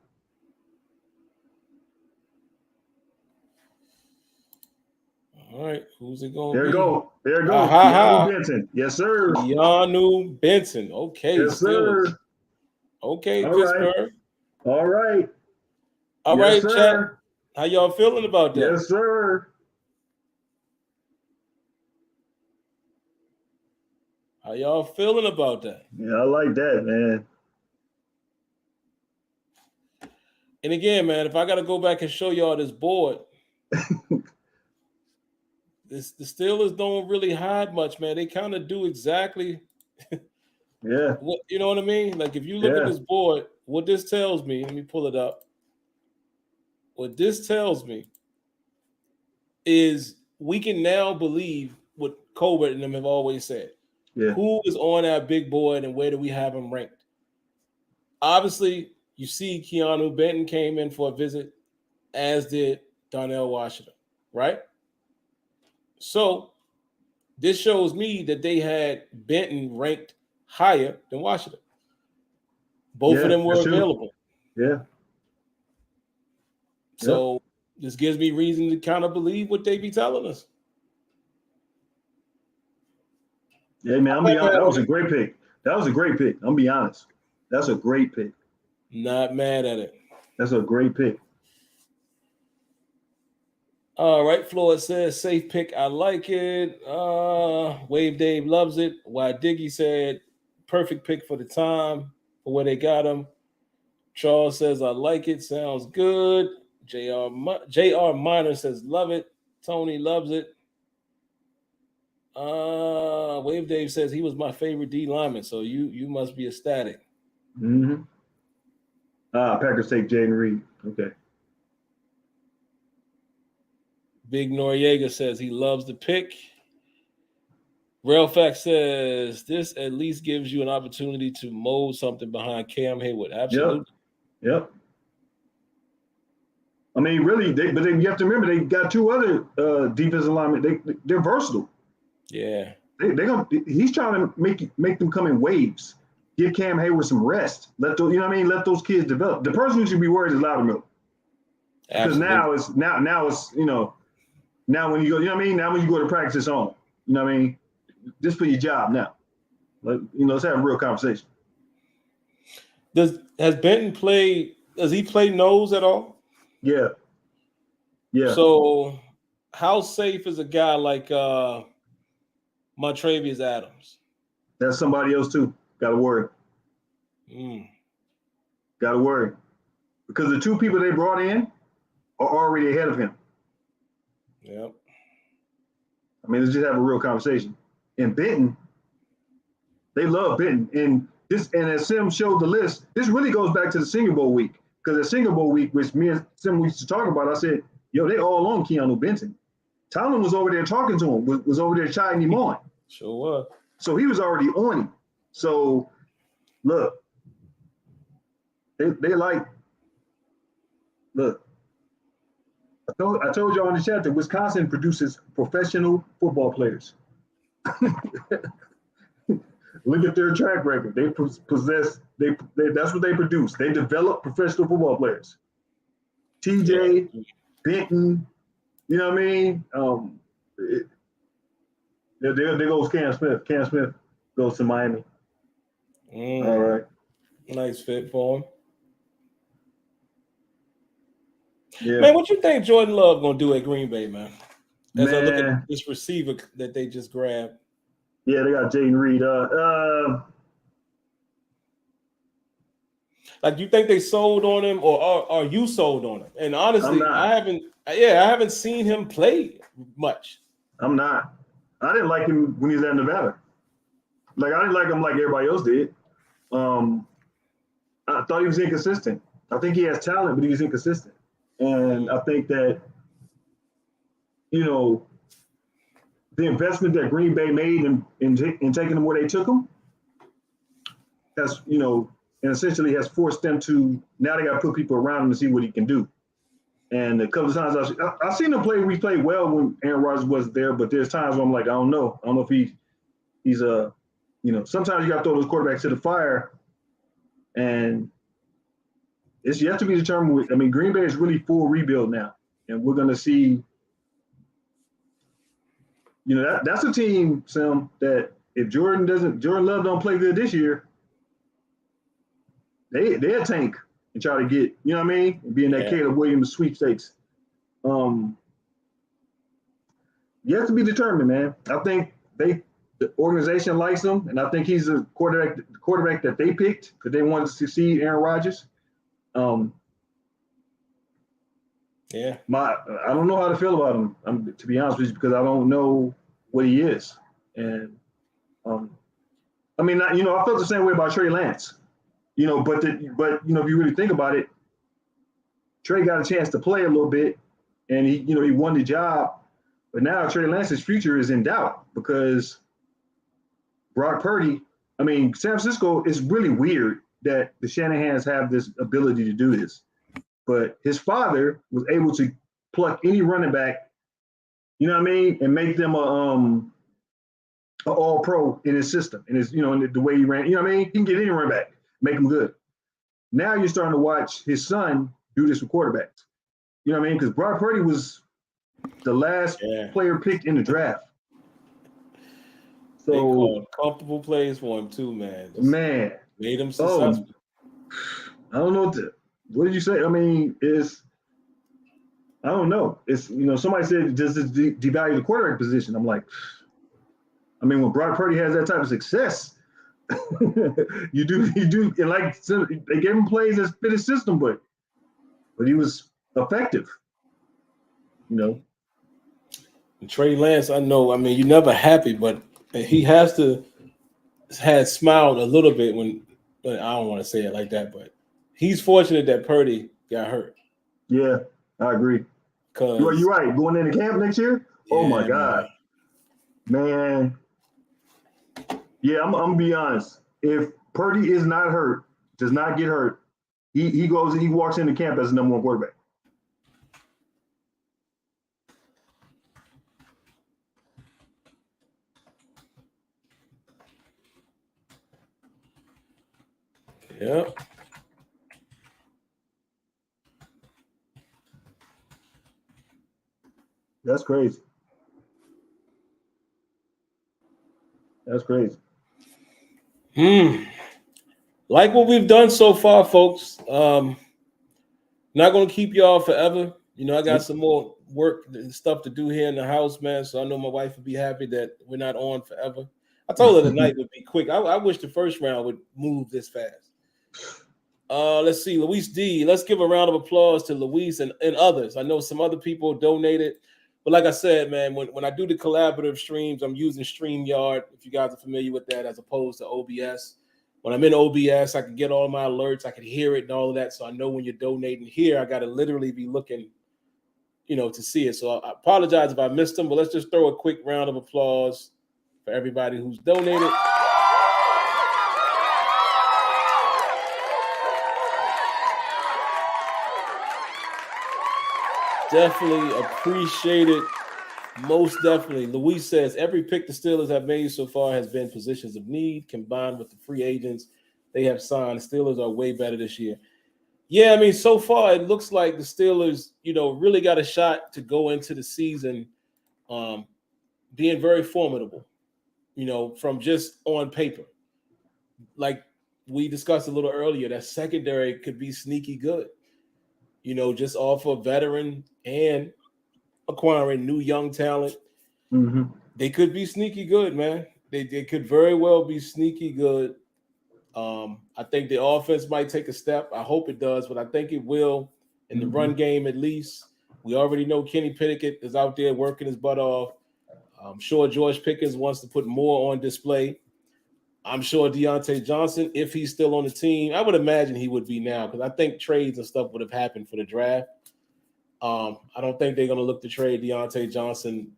All right, who's it going? There you go. Keanu Benton. Yes, sir. Keanu Benton. Okay. Yes, sir. Okay, Pittsburgh. All right. All right, chat. How y'all feeling about that? Yes, sir. How y'all feeling about that? Yeah, I like that, man. And again, man, if I got to go back and show y'all this board, the Steelers don't really hide much, man. They kind of do exactly what, you know what I mean? Like if you look at this board, what this tells me, let me pull it up. What this tells me is we can now believe what Colbert and them have always said. Yeah. Who is on our big board and where do we have them ranked? Obviously, you see Keanu Benton came in for a visit, as did Darnell Washington, right? So this shows me that they had Benton ranked higher than Washington. Both of them were available. Yeah. So this gives me reason to kind of believe what they be telling us. Yeah, man, I'm be honest. That was a great pick. I'm gonna be honest. That's a great pick. Not mad at it. That's a great pick. All right, Floyd says safe pick. I like it. Wave Dave loves it. Why Diggy said perfect pick for the time for where they got him. Charles says I like it. Sounds good. JR Minor says love it. Tony loves it. Wave Dave says he was my favorite D lineman, so you must be ecstatic. Mm-hmm. Packers take Jaden Reed. Okay. Big Noriega says he loves the pick. Railfax says this at least gives you an opportunity to mold something behind Cam Hayward. Absolutely. Yep. I mean, really, but then you have to remember they got two other defensive linemen. They're versatile. Yeah. He's trying to make them come in waves. Give Cam Hayward some rest. Let those, let those kids develop. The person who should be worried is Loudermilk. Because now it's now when you go, now when you go to practice, it's on. Just for your job now. Let's have a real conversation. Has Benton played? Does he play nose at all? Yeah. So, how safe is a guy like Montravius Adams? That's somebody else too. Got to worry. Got to worry because the two people they brought in are already ahead of him. Yep. Let's just have a real conversation. And Benton, they love Benton. And as Sim showed the list, this really goes back to the Senior Bowl week. Because the Senior Bowl week, which me and Sim used to talk about, I said, they all on Keanu Benton. Tomlin was over there talking to him, was over there chiding him on. Sure was. So he was already on him. So, look, they like, look, I told y'all in the chat that Wisconsin produces professional football players. Look at their track record. They possess, that's what they produce. They develop professional football players. TJ, Benton, you know what I mean? There goes Cam Smith. Cam Smith goes to Miami. All right. Nice fit for him. Yeah. Man, what you think Jordan Love gonna do at Green Bay, man? As I look at this receiver that they just grabbed. Yeah, they got Jaden Reed. Like, you think they sold on him, or are you sold on him? And honestly, I haven't seen him play much. I'm not. I didn't like him when he was at Nevada. Like, I didn't like him like everybody else did. I thought he was inconsistent. I think he has talent, but he was inconsistent. And I think that, the investment that Green Bay made in taking him where they took him has, and essentially has forced them to, now they got to put people around him to see what he can do. And a couple of times I've seen him play. We played well when Aaron Rodgers wasn't there, but there's times where I'm like, I don't know if he's sometimes you got to throw those quarterbacks to the fire, and it's yet to be determined. Green Bay is really full rebuild now, and we're going to see. That's a team, Sam, that if Jordan Love don't play good this year, they'll tank and try to get, and be in that Caleb Williams sweepstakes. Yet to be determined, man. I think the organization likes him, and I think he's a quarterback that they picked because they wanted to succeed Aaron Rodgers. I don't know how to feel about him, to be honest with you, because I don't know what he is. And I felt the same way about Trey Lance. But if you really think about it, Trey got a chance to play a little bit, and he won the job. But now Trey Lance's future is in doubt because Brock Purdy. San Francisco is really weird that the Shanahans have this ability to do this. But his father was able to pluck any running back, and make them a all-pro in his system, in his, in the way he ran. He can get any running back, make them good. Now you're starting to watch his son do this with quarterbacks. Because Brock Purdy was the last player picked in the draft. So they called comfortable plays for him too, man. Made him successful. I don't know what did you say? I don't know. It's somebody said does this devalue the quarterback position? I'm like, when Brock Purdy has that type of success, you do, and like they gave him plays that fit his system, but he was effective. And Trey Lance, I know. You're never happy, but he had smiled a little bit but I don't want to say it like that, but he's fortunate that Purdy got hurt. Yeah, I agree. You're right. Going into camp next year? Yeah, oh, my God. Man. Yeah, I'm going to be honest. If Purdy is not hurt, does not get hurt, he walks into camp as the number one quarterback. Yeah. That's crazy. That's crazy. Like what we've done so far, folks. Not gonna keep y'all forever. You know, I got some more work and stuff to do here in the house, man. So I know my wife would be happy that we're not on forever. I told her the night would be quick. I wish the first round would move this fast. Let's see, Luis D. Let's give a round of applause to Luis and others. I know some other people donated, but like I said, man, when I do the collaborative streams, I'm using StreamYard, if you guys are familiar with that, as opposed to OBS. When I'm in OBS, I can get all my alerts, I can hear it and all of that. So I know when you're donating here, I got to literally be looking, to see it. So I apologize if I missed them, but let's just throw a quick round of applause for everybody who's donated. Definitely appreciate it. Most definitely. Luis says every pick the Steelers have made so far has been positions of need combined with the free agents they have signed. The Steelers are way better this year. Yeah, I mean, so far it looks like the Steelers, really got a shot to go into the season being very formidable, from just on paper. Like we discussed a little earlier, that secondary could be sneaky good, just off of veteran and acquiring new young talent. Mm-hmm. They could be sneaky good, man. They could very well be sneaky good. I think the offense might take a step. I hope it does, but I think it will in the run game at least. We already know Kenny Pickett is out there working his butt off. I'm sure George Pickens wants to put more on display. I'm sure Deontay Johnson, if he's still on the team, I would imagine he would be now because I think trades and stuff would have happened for the draft. I don't think they're going to look to trade Deontay Johnson,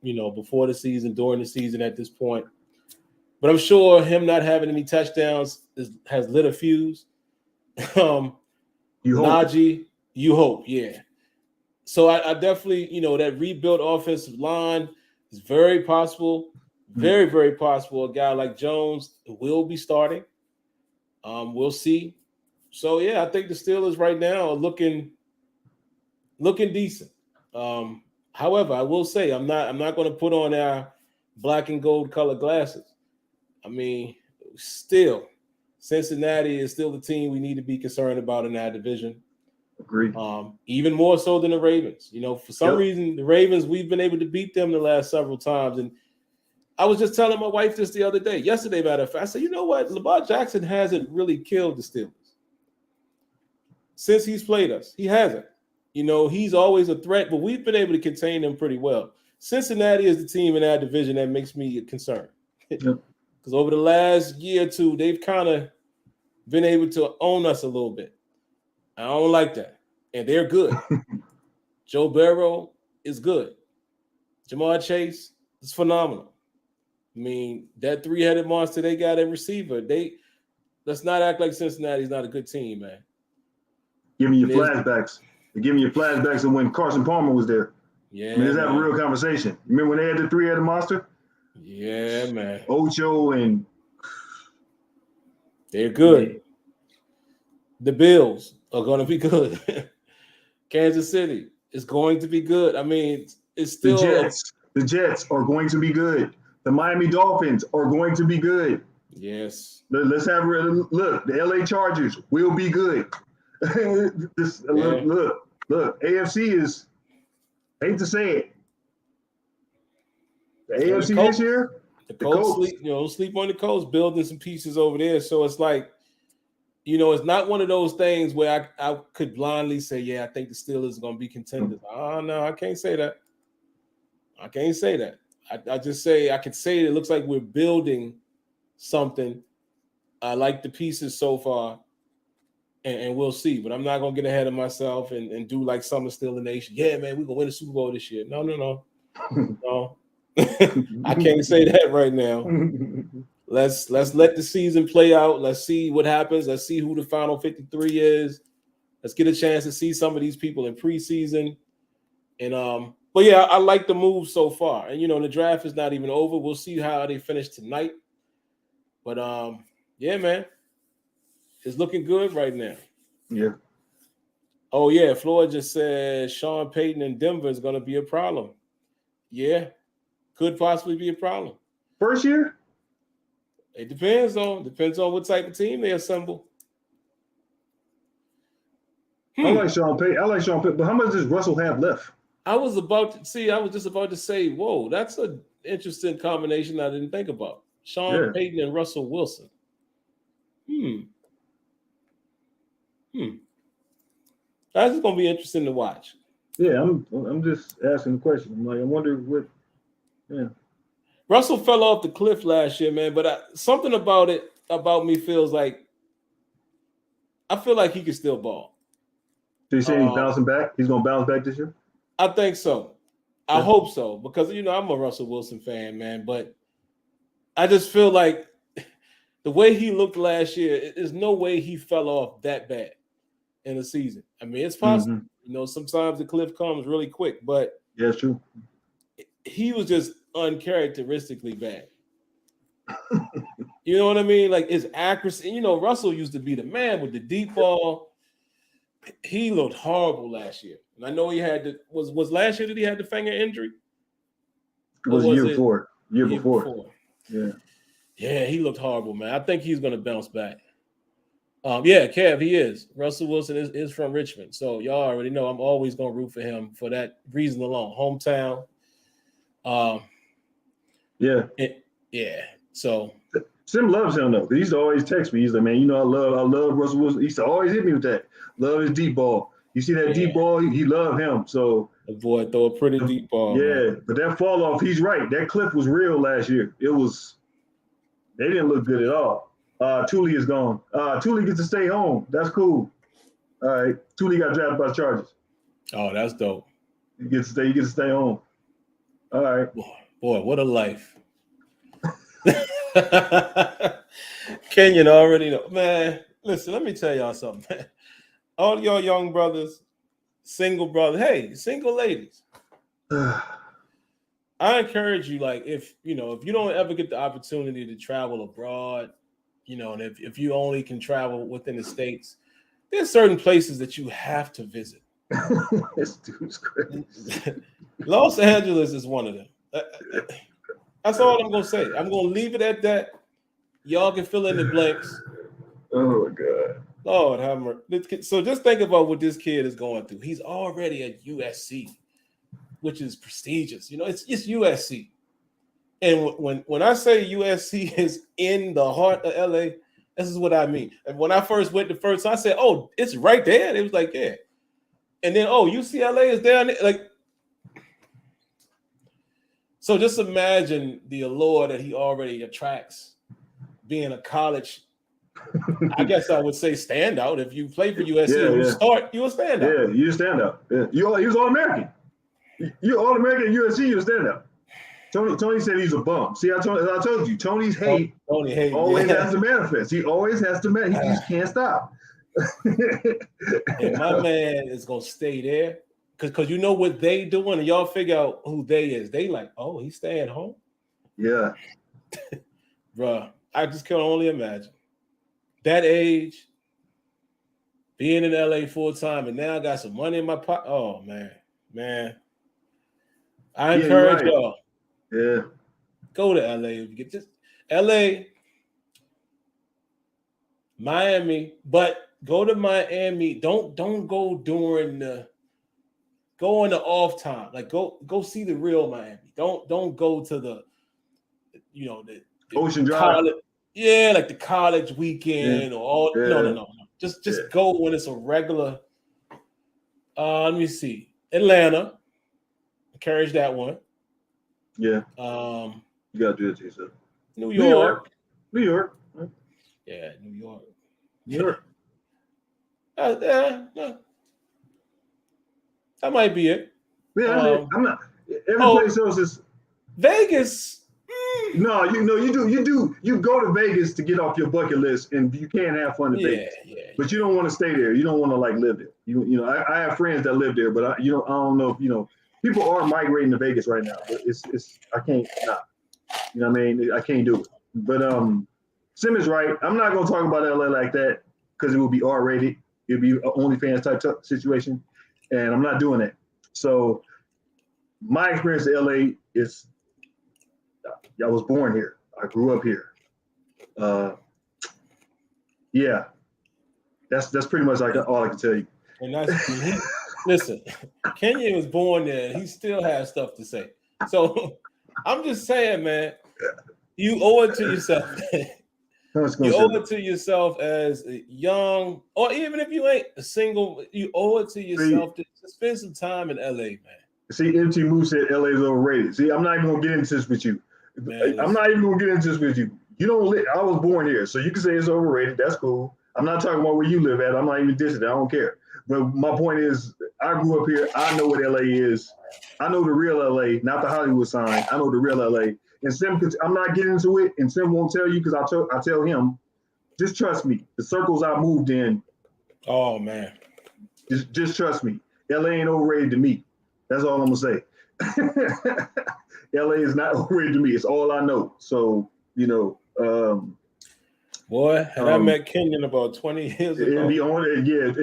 before the season, during the season at this point. But I'm sure him not having any touchdowns has lit a fuse. Najee, you hope, yeah. So I definitely, that rebuilt offensive line is very possible, very, very possible. A guy like Jones will be starting. We'll see. So, yeah, I think the Steelers right now are looking decent. However, I will say I'm not going to put on our black and gold colored glasses. I mean, still, Cincinnati is still the team we need to be concerned about in our division. Agreed. Even more so than the Ravens. For some reason, the Ravens, we've been able to beat them the last several times. And I was just telling my wife this the other day, yesterday, matter of fact, I said, you know what? Lamar Jackson hasn't really killed the Steelers since he's played us. He hasn't. He's always a threat, but we've been able to contain them pretty well. Cincinnati is the team in our division that makes me concerned. Because over the last year or two, they've kind of been able to own us a little bit. I don't like that. And they're good. Joe Burrow is good. Ja'Marr Chase is phenomenal. I mean, that three-headed monster they got at receiver, let's not act like Cincinnati's not a good team, man. Give me your flashbacks. Give me your flashbacks of when Carson Palmer was there. Yeah, let's have a real conversation. Remember when they had the three-headed monster? Yeah, man. Ocho and they're good. Yeah. The Bills are going to be good. Kansas City is going to be good. I mean, it's still the Jets are going to be good. The Miami Dolphins are going to be good. Yes. Let's have a look. The LA Chargers will be good. Look. AFC is, hate to say it. The AFC this year. The Colts sleep on the Colts, building some pieces over there. So it's like, it's not one of those things where I could blindly say, yeah, I think the Steelers are going to be contenders. Oh, no, I can't say that. I can't say that. I just say, I could say it looks like we're building something. I like the pieces so far, and we'll see. But I'm not going to get ahead of myself and do like Summer Still the Nation. Yeah, man, we're going to win the Super Bowl this year. No. No. I can't say that right now. Let's let the season play out. Let's see what happens. Let's see who the final 53 is. Let's get a chance to see some of these people in preseason. And but yeah, I like the move so far. And the draft is not even over. We'll see how they finish tonight. But yeah, man. is looking good right now. Yeah. Oh, yeah. Floyd just said Sean Payton in Denver is going to be a problem. Yeah. Could possibly be a problem. First year? It depends on what type of team they assemble. I like Sean Payton, but how much does Russell have left? I was just about to say, whoa, that's an interesting combination I didn't think about. Sean Payton and Russell Wilson. That's going to be interesting to watch. Yeah, I'm just asking the question. I'm like, I wonder what. Yeah. Russell fell off the cliff last year, man. But something about me feels like I feel like he can still ball. So you saying he's bouncing back? He's going to bounce back this year? I think so. I hope so, because I'm a Russell Wilson fan, man. But I just feel like the way he looked last year, there's no way he fell off that bad in the season. I mean, it's possible. Sometimes the cliff comes really quick, but yeah, it's true. He was just uncharacteristically bad. You know what I mean? Like his accuracy. Russell used to be the man with the deep ball. He looked horrible last year. And I know he had was last year that he had the finger injury? It was year before. Year before. Yeah. Yeah, he looked horrible, man. I think he's going to bounce back. Kev, he is. Russell Wilson is from Richmond. So y'all already know I'm always going to root for him for that reason alone. Hometown. So Sim loves him though. He used to always text me. He's like, man, I love Russell Wilson. He used to always hit me with that. Love his deep ball. You see that deep ball? He loved him. So the boy throw a pretty deep ball. Yeah, man. But that fall off, he's right. That cliff was real last year. They didn't look good at all. Thule is gone. Thule gets to stay home. That's cool. All right. Thule got drafted by the Chargers. Oh, that's dope. He gets to stay home. All right. Boy, what a life. Kenyon already know. Man, listen, let me tell y'all something, man. All y'all young brothers, single brothers, hey, single ladies. I encourage you, like, if you don't ever get the opportunity to travel abroad, and if you only can travel within the States, there's certain places that you have to visit. This dude's crazy. Los Angeles is one of them. That's all I'm going to say. I'm going to leave it at that. Y'all can fill in the blanks. Oh, my God. Lord have mercy. So just think about what this kid is going through. He's already at USC, which is prestigious. It's USC. And when I say USC is in the heart of LA, this is what I mean. And when I first went the first time, I said, oh, it's right there. And it was like, yeah. And then, UCLA is down there. Like, so just imagine the allure that he already attracts being a college, I guess I would say standout. If you play for USC, you a standout. Yeah, you're a standout. Yeah. He was All-American. You're All-American at USC, you're a standout. Tony said he's a bum. See, I told you, Tony's hate always has to manifest. He always has to manifest. He just can't stop. And my man is going to stay there. Because you know what they doing, and y'all figure out who they is. They like, oh, he's staying home? Yeah. Bruh, I just can only imagine. That age, being in LA full time, and now I got some money in my pocket. Oh, man. I encourage y'all. Yeah. Go to LA. If you get just LA, Miami, but go to Miami. Don't go during go in the off time. Like go see the real Miami. Don't go to the the Ocean Drive. College, like the college weekend or all. No. Just go when it's a regular. Let me see. Atlanta. Encourage that one. Yeah. You gotta do it to yourself. New York. Yeah, New York. That might be it. Yeah, I'm not. Every place else is Vegas. No, you go to Vegas to get off your bucket list, and you can have fun in Vegas. But you don't want to stay there. You don't want to live there. I have friends that live there, but I don't know if people are migrating to Vegas right now. But it's I can't not. I can't do it. But Sim is right. I'm not gonna talk about LA like that. because it would be R-rated. It'd be an OnlyFans type situation, and I'm not doing that. So my experience in LA is, I was born here. I grew up here. Yeah, that's pretty much like all I can tell you. And listen, Kenya was born there, and he still has stuff to say. So I'm just saying, man, you owe it to yourself. You owe it to yourself as a young, or even if you ain't a single, you owe it to yourself to spend some time in LA, man. See, MT Moose said LA is overrated. See, I'm not even gonna get into this with you. Man, I'm not even gonna get into this with you. You don't live. I was born here, so you can say it's overrated. That's cool. I'm not talking about where you live at. I'm not even dissing it. I don't care. But my point is, I grew up here. I know what LA is. I know the real LA, not the Hollywood sign. I know the real LA. And Sim, I'm not getting into it, and Sim won't tell you because I tell him, just trust me. The circles I moved in. Oh man. Just trust me. LA ain't overrated to me. That's all I'm gonna say. LA is not overrated to me. It's all I know. So boy, had I met Kenyon about 20 years ago.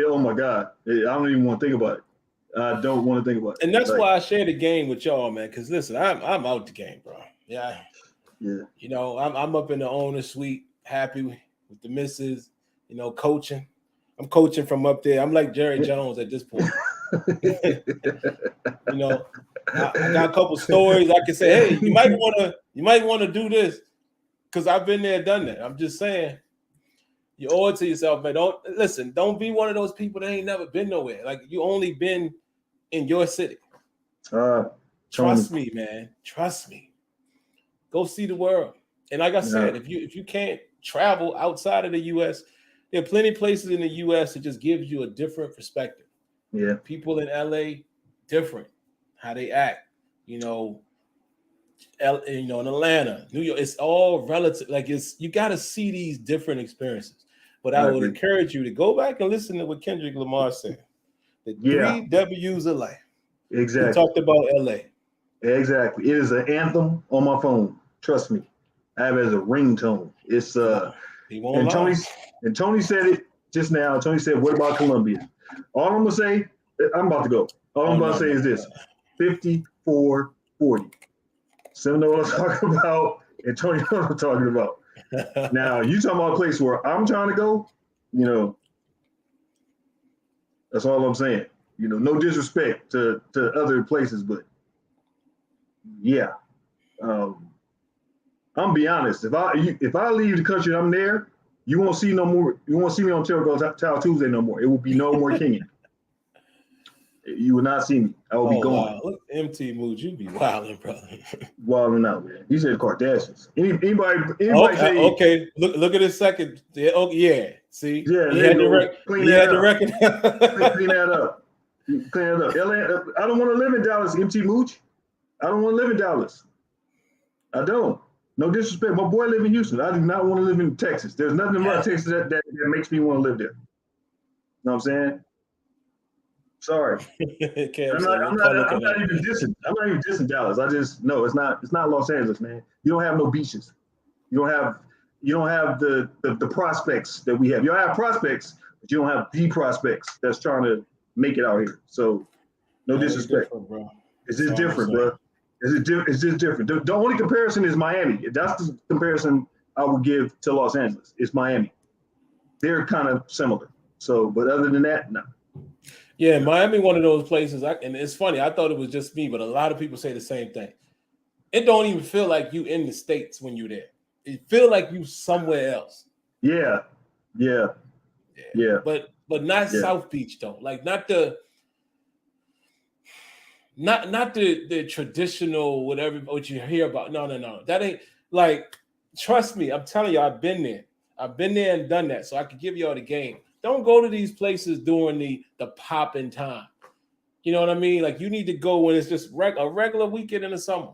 Oh my God. I don't even want to think about it. I don't want to think about it. And that's why I share the game with y'all, man. Because listen, I'm out the game, bro. Yeah. You know, I'm up in the owner suite, happy with the missus, coaching. I'm coaching from up there. I'm like Jerry Jones at this point. I got a couple stories I can say, hey, you might want to do this. Because I've been there, done that. I'm just saying, you owe it to yourself, man. Don't be one of those people that ain't never been nowhere. Like, you only been in your city. Trust me, man. Trust me. Go see the world. And like I said, if you can't travel outside of the U.S., there are plenty of places in the U.S. that just gives you a different perspective. Yeah. People in L.A., different. How they act, in Atlanta, New York, it's all relative. Like, you got to see these different experiences. But I would encourage you to go back and listen to what Kendrick Lamar said. The 3 W's of life. Exactly. He talked about LA. Exactly. It is an anthem on my phone. Trust me. I have it as a ringtone. It's he won't lie. Tony said it just now. Tony said, "What about Columbia?" All I'm gonna say, I'm about to go. All I'm about to say is this: 54-40. Sim know what I'm talking about, and Tony knows what I'm talking about. Now, you talking about a place where I'm trying to go, that's all I'm saying. No disrespect to other places, but yeah. I'm gonna be honest. If I leave the country and I'm there, you won't see no more. You won't see me on Tail Tuesday no more. It will be no more Kenyon. You will not see me. I will be gone. Wow. Look, MT Mood, you be wilding, brother. Wilding out, man. He said Kardashians. Anybody say, okay. Look at his second. Oh, yeah. See? Yeah, he had to clean that up. Clean that up. Clean it up. I don't want to live in Dallas, MT Mooch. I don't want to live in Dallas. I don't. No disrespect. My boy live in Houston. I do not want to live in Texas. There's nothing about Texas that makes me want to live there. You know what I'm saying? Sorry. I'm not even dissing. I'm not even dissing Dallas. It's not Los Angeles, man. You don't have no beaches. You don't have the prospects that we have. You have prospects, but you don't have the prospects that's trying to make it out here. So no disrespect. It's just different, bro. It's just different. The only comparison is Miami. That's the comparison I would give to Los Angeles. It's Miami. They're kind of similar. So, but other than that, no. Yeah, Miami, one of those places. And it's funny. I thought it was just me, but a lot of people say the same thing. It don't even feel like you in the States when you're there. It feel like you somewhere else. Yeah. But not South Beach though. Like not the traditional whatever what you hear about. No. That ain't like. Trust me, I'm telling you, I've been there. I've been there and done that, so I could give y'all the game. Don't go to these places during the popping time. You know what I mean? Like you need to go when it's just a regular weekend in the summer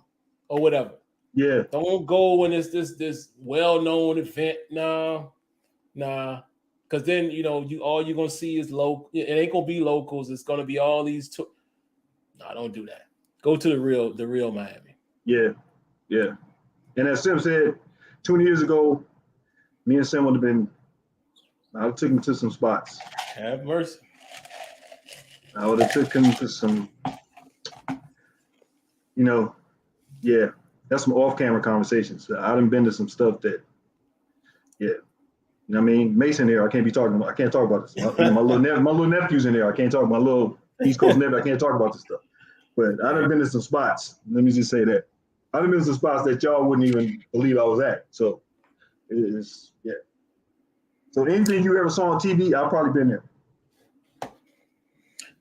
or whatever. Yeah. Don't go when it's this well-known event. Nah. Because then all you're gonna see is local. It ain't gonna be locals. It's gonna be all these. No, don't do that. Go to the real Miami. Yeah. And as Sim said, 20 years ago, me and Sim would have been I would have took him to some spots. Have mercy. I would have took him to some, yeah, that's some off-camera conversations. I done been to some stuff that, yeah. You know what I mean? Mason here, I can't talk about this. My little nephew's in there. I can't talk about my little East Coast nephew. I can't talk about this stuff. But I done been to some spots. Let me just say that. I done been to some spots that y'all wouldn't even believe I was at. So it's, yeah. So anything you ever saw on TV, I've probably been there.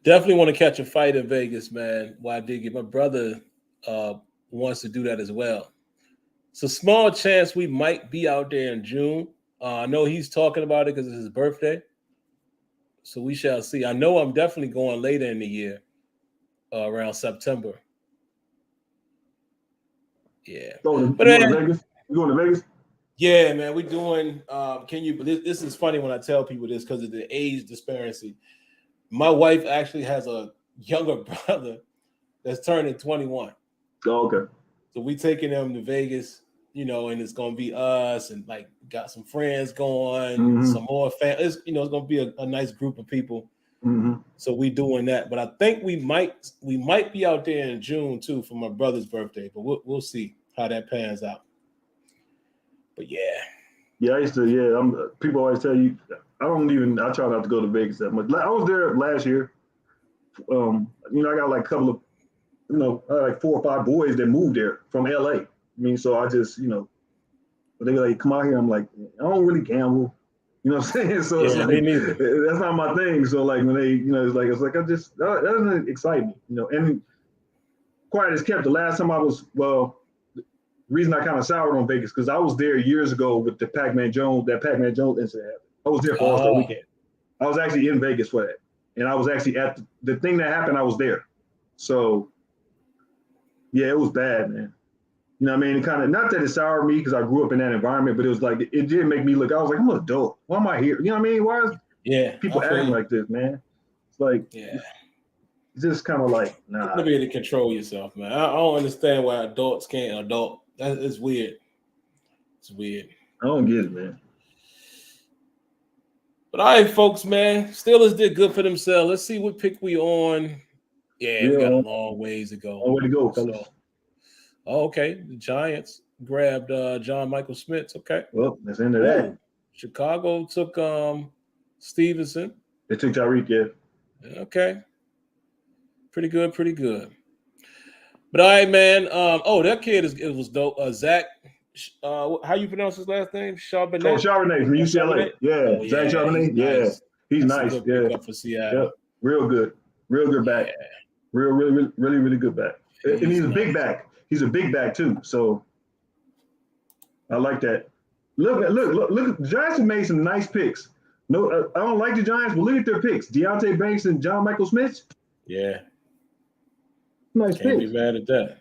Definitely want to catch a fight in Vegas, man. Why I did get my brother wants to do that as well. It's a small chance we might be out there in June. I know he's talking about it because it's his birthday. So we shall see. I know I'm definitely going later in the year, around September. Yeah. Going to Vegas? You going to Vegas? Yeah, man. We're doing this is funny when I tell people this because of the age disparity. My wife actually has a younger brother that's turning 21. Oh, okay. So we taking them to Vegas, and it's gonna be us and like got some friends going, some more fans. It's gonna be a nice group of people. Mm-hmm. So we doing that. But I think we might be out there in June too for my brother's birthday. But we'll see how that pans out. But yeah. Yeah, I used to. Yeah, people always tell you. I try not to go to Vegas that much. I was there last year. I got like a couple of, like 4 or 5 boys that moved there from LA. I mean, so I just, but they be like, come out here. I'm like, I don't really gamble. You know what I'm saying? So it's like, me neither. That's not my thing. So like when they, it's like that doesn't excite me, and quiet as kept. The last time I was, the reason I kind of soured on Vegas because I was there years ago with that Pac-Man Jones incident. I was there for All-Star Weekend. I was actually in Vegas for that. And I was actually at the thing that happened, I was there. So, yeah, it was bad, man. You know what I mean? It kind of, not that it soured me because I grew up in that environment, but it was like, it did make me look, I was like, I'm an adult. Why am I here? You know what I mean? Why is people acting like this, man? It's like, it's just kind of like, nah. You gotta be able to control yourself, man. I don't understand why adults can't adult. It's weird. It's weird. I don't get it, man. But all right, folks, man. Steelers did good for themselves. Let's see what pick we on. Yeah, we got a long ways to go. Long way to go, fellas. Okay. The Giants grabbed John Michael Smith. Okay. Well, that's the end of that. Chicago took Stevenson. They took Tyreek, yeah. Okay. Pretty good. But all right, man. That kid was dope. Zach. How you pronounce his last name? Charbonnet. Oh, Charbonnet from UCLA. Yeah, Zach Charbonnet. Yeah, he's nice. Yeah, for Seattle. Yep. Real good back. Yeah. Really good back. And he's a big back. He's a big back too. So I like that. Look! The Giants have made some nice picks. No, I don't like the Giants, but look at their picks: Deonte Banks and John Michael Smith. Yeah, nice picks. Can't be mad at that.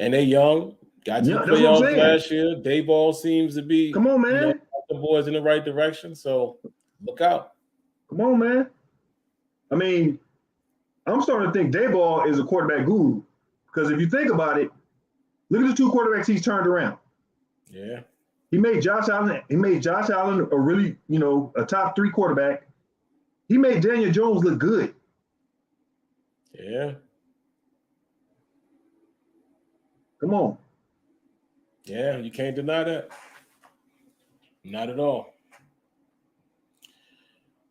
And they young. Got to the playoffs last year. Dayball seems to be. Come on, man. The boys in the right direction. So look out. Come on, man. I mean, I'm starting to think Dayball is a quarterback guru because if you think about it, look at the 2 quarterbacks he's turned around. Yeah. He made Josh Allen a really, a top 3 quarterback. He made Daniel Jones look good. Yeah. Come on. Yeah, you can't deny that. Not at all.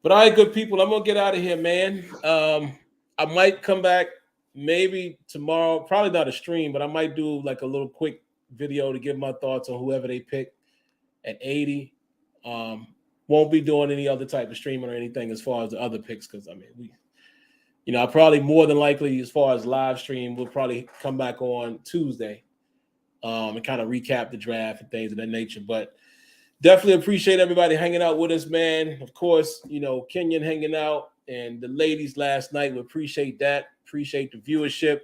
But all right, good people, I'm going to get out of here, man. I might come back maybe tomorrow. Probably not a stream, but I might do like a little quick video to give my thoughts on whoever they pick at 80. Won't be doing any other type of streaming or anything as far as the other picks because, I mean, I probably more than likely as far as live stream, we'll probably come back on Tuesday and kind of recap the draft and things of that nature. But definitely appreciate everybody hanging out with us, man. Of course, Kenyon hanging out and the ladies last night. We appreciate that. Appreciate the viewership.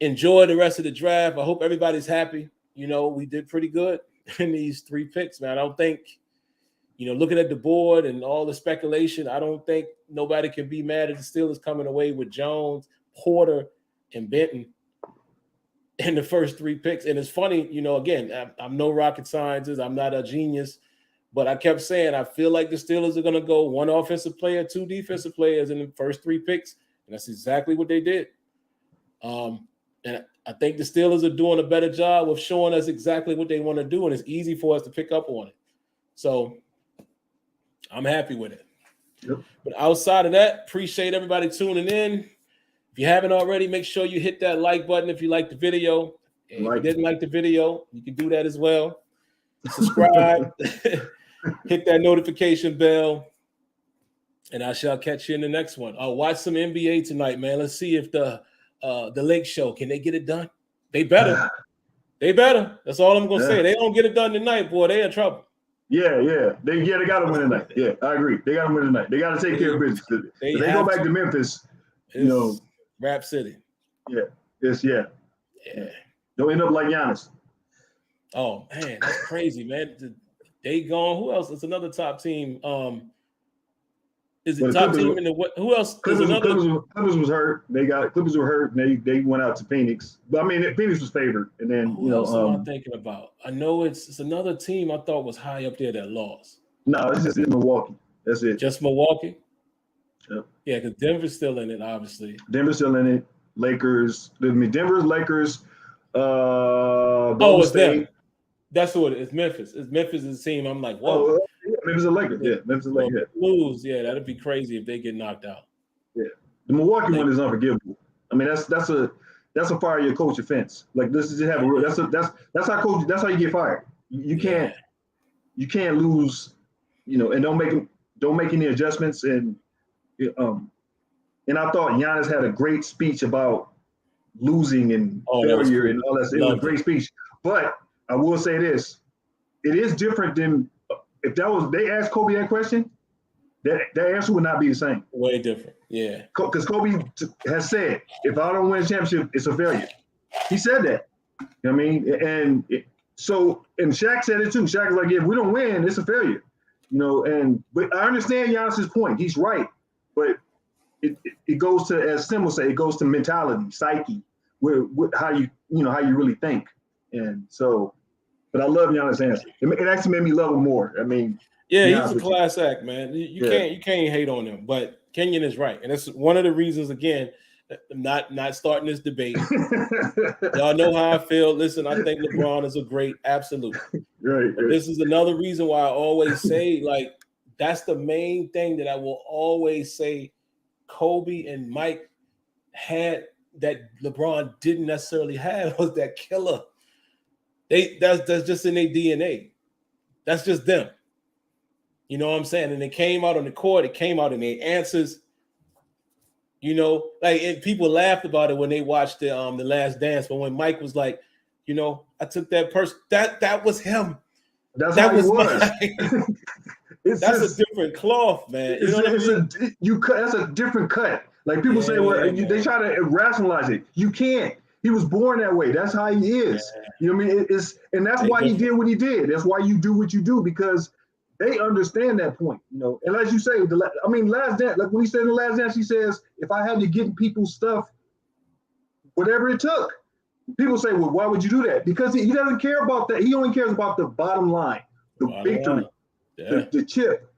Enjoy the rest of the draft. I hope everybody's happy. We did pretty good in these 3 picks, man. I don't think, looking at the board and all the speculation, I don't think nobody can be mad at the Steelers coming away with Jones, Porter, and Benton in the first 3 picks. And it's funny, again, I'm no rocket scientist. I'm not a genius. But I kept saying, I feel like the Steelers are going to go one offensive player, two defensive players in the first 3 picks. And that's exactly what they did. And I think the Steelers are doing a better job of showing us exactly what they want to do. And it's easy for us to pick up on it. So I'm happy with it. Yep. But outside of that, appreciate everybody tuning in. If you haven't already, make sure you hit that like button if you like the video. And if you didn't like the video, you can do that as well. Subscribe, hit that notification bell, and I shall catch you in the next one. I'll watch some NBA tonight, man. Let's see if the Lake Show, can they get it done? They better. They better. That's all I'm gonna say. They don't get it done tonight, boy, they in trouble. Yeah. They got to win tonight. Yeah, I agree. They got to win tonight. They got to take care of business. If they go back to Memphis, Rap City. Yeah. Don't end up like Giannis. Oh man, that's crazy, man. They gone. Who else? It's another top team. Is it top team in the what? Who else? Clippers was hurt. Clippers were hurt, and they went out to Phoenix. But I mean, Phoenix was favored, and then who else am I thinking about? I know it's another team I thought was high up there that lost. No, it's just Milwaukee. That's it. Just Milwaukee. Yep. Yeah, because Denver's still in it, obviously. Denver's still in it. Lakers. Denver's Lakers. Golden State. Them. That's who it is. Memphis. It's Memphis' team. I'm like, whoa. Memphis is Lakers. Yeah, Memphis is Lakers. Lose. Yeah, that'd be crazy if they get knocked out. Yeah, the Milwaukee one is unforgivable. I mean, that's a fire your coach offense. Like this is just have a that's how coach. That's how you get fired. You can't lose. And don't make any adjustments. And I thought Giannis had a great speech about losing and failure and all that. It was a great speech. But I will say this: it is different than if they asked Kobe that question. That answer would not be the same. Way different, yeah. Because Kobe has said, "If I don't win a championship, it's a failure." He said that. You know what I mean? And Shaq said it too. Shaq was like, "If we don't win, it's a failure." But I understand Giannis's point. He's right, but it goes to, as Sim will say, it goes to mentality, psyche, how you really think. And so, but I love Giannis' answer. It actually made me love him more. I mean, yeah, he's a class act, man. You can't hate on him. But Kenyon is right, and that's one of the reasons. Again, I'm not starting this debate. Y'all know how I feel. Listen, I think LeBron is a great, absolute. Right. This is another reason why I always say, like, that's the main thing that I will always say. Kobe and Mike had that LeBron didn't necessarily have was that killer. That's just in their DNA. That's just them. You know what I'm saying? And it came out on the court. It came out in their answers. And people laughed about it when they watched the Last Dance. But when Mike was like, I took that person. That was him. That's how he was. That's a different cloth, man. That's a different cut. Like people say, they try to rationalize it. You can't. He was born that way. That's how he is. Yeah. You know what I mean? And that's why he did what he did. That's why you do what you do, because they understand that point. And as you say, Last Dance. Like when he said in the Last Dance, he says, "If I had to get people's stuff, whatever it took." People say, "Well, why would you do that?" Because he doesn't care about that. He only cares about the bottom line, the victory. Yeah. The chip.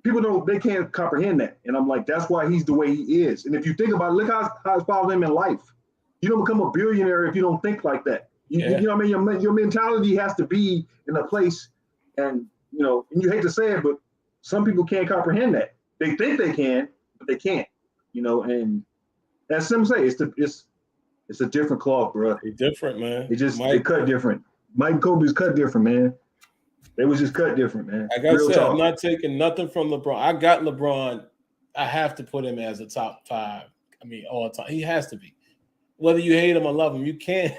People they can't comprehend that. And I'm like, that's why he's the way he is. And if you think about it, look how it's followed him in life. You don't become a billionaire if you don't think like that. You know what I mean? Your mentality has to be in a place, and and you hate to say it, but some people can't comprehend that. They think they can, but they can't. And as Sim say, it's a different cloth, bro. It's different, man. They cut different. Mike and Kobe's cut different, man. They was just cut different, man. Like I said, I'm not taking nothing from LeBron. I got LeBron. I have to put him as a top 5. I mean, all time. He has to be. Whether you hate him or love him, you can't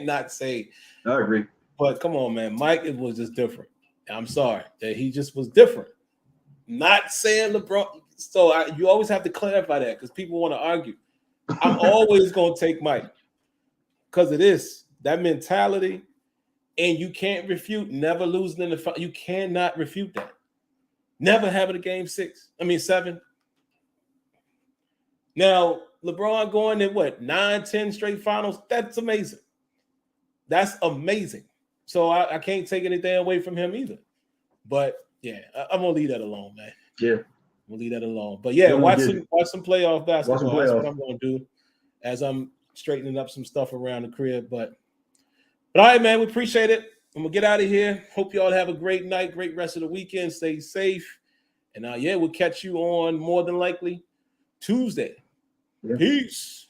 not say. I agree. But come on, man. Mike, it was just different. I'm sorry that he just was different. Not saying LeBron. So you always have to clarify that because people want to argue. I'm always going to take Mike because of this, that mentality. And you can't refute never losing in the fight. You cannot refute that. Never having a game 7. Now, LeBron going in 9, 10 straight finals. That's amazing. That's amazing. So I can't take anything away from him either. But yeah, I'm gonna leave that alone, man. Yeah. We'll leave that alone. But yeah, watch some playoff basketball. That's what I'm gonna do as I'm straightening up some stuff around the crib. But all right, man, we appreciate it. I'm gonna get out of here. Hope you all have a great night, great rest of the weekend. Stay safe. And yeah, we'll catch you on more than likely Tuesday. Yeah. Peace.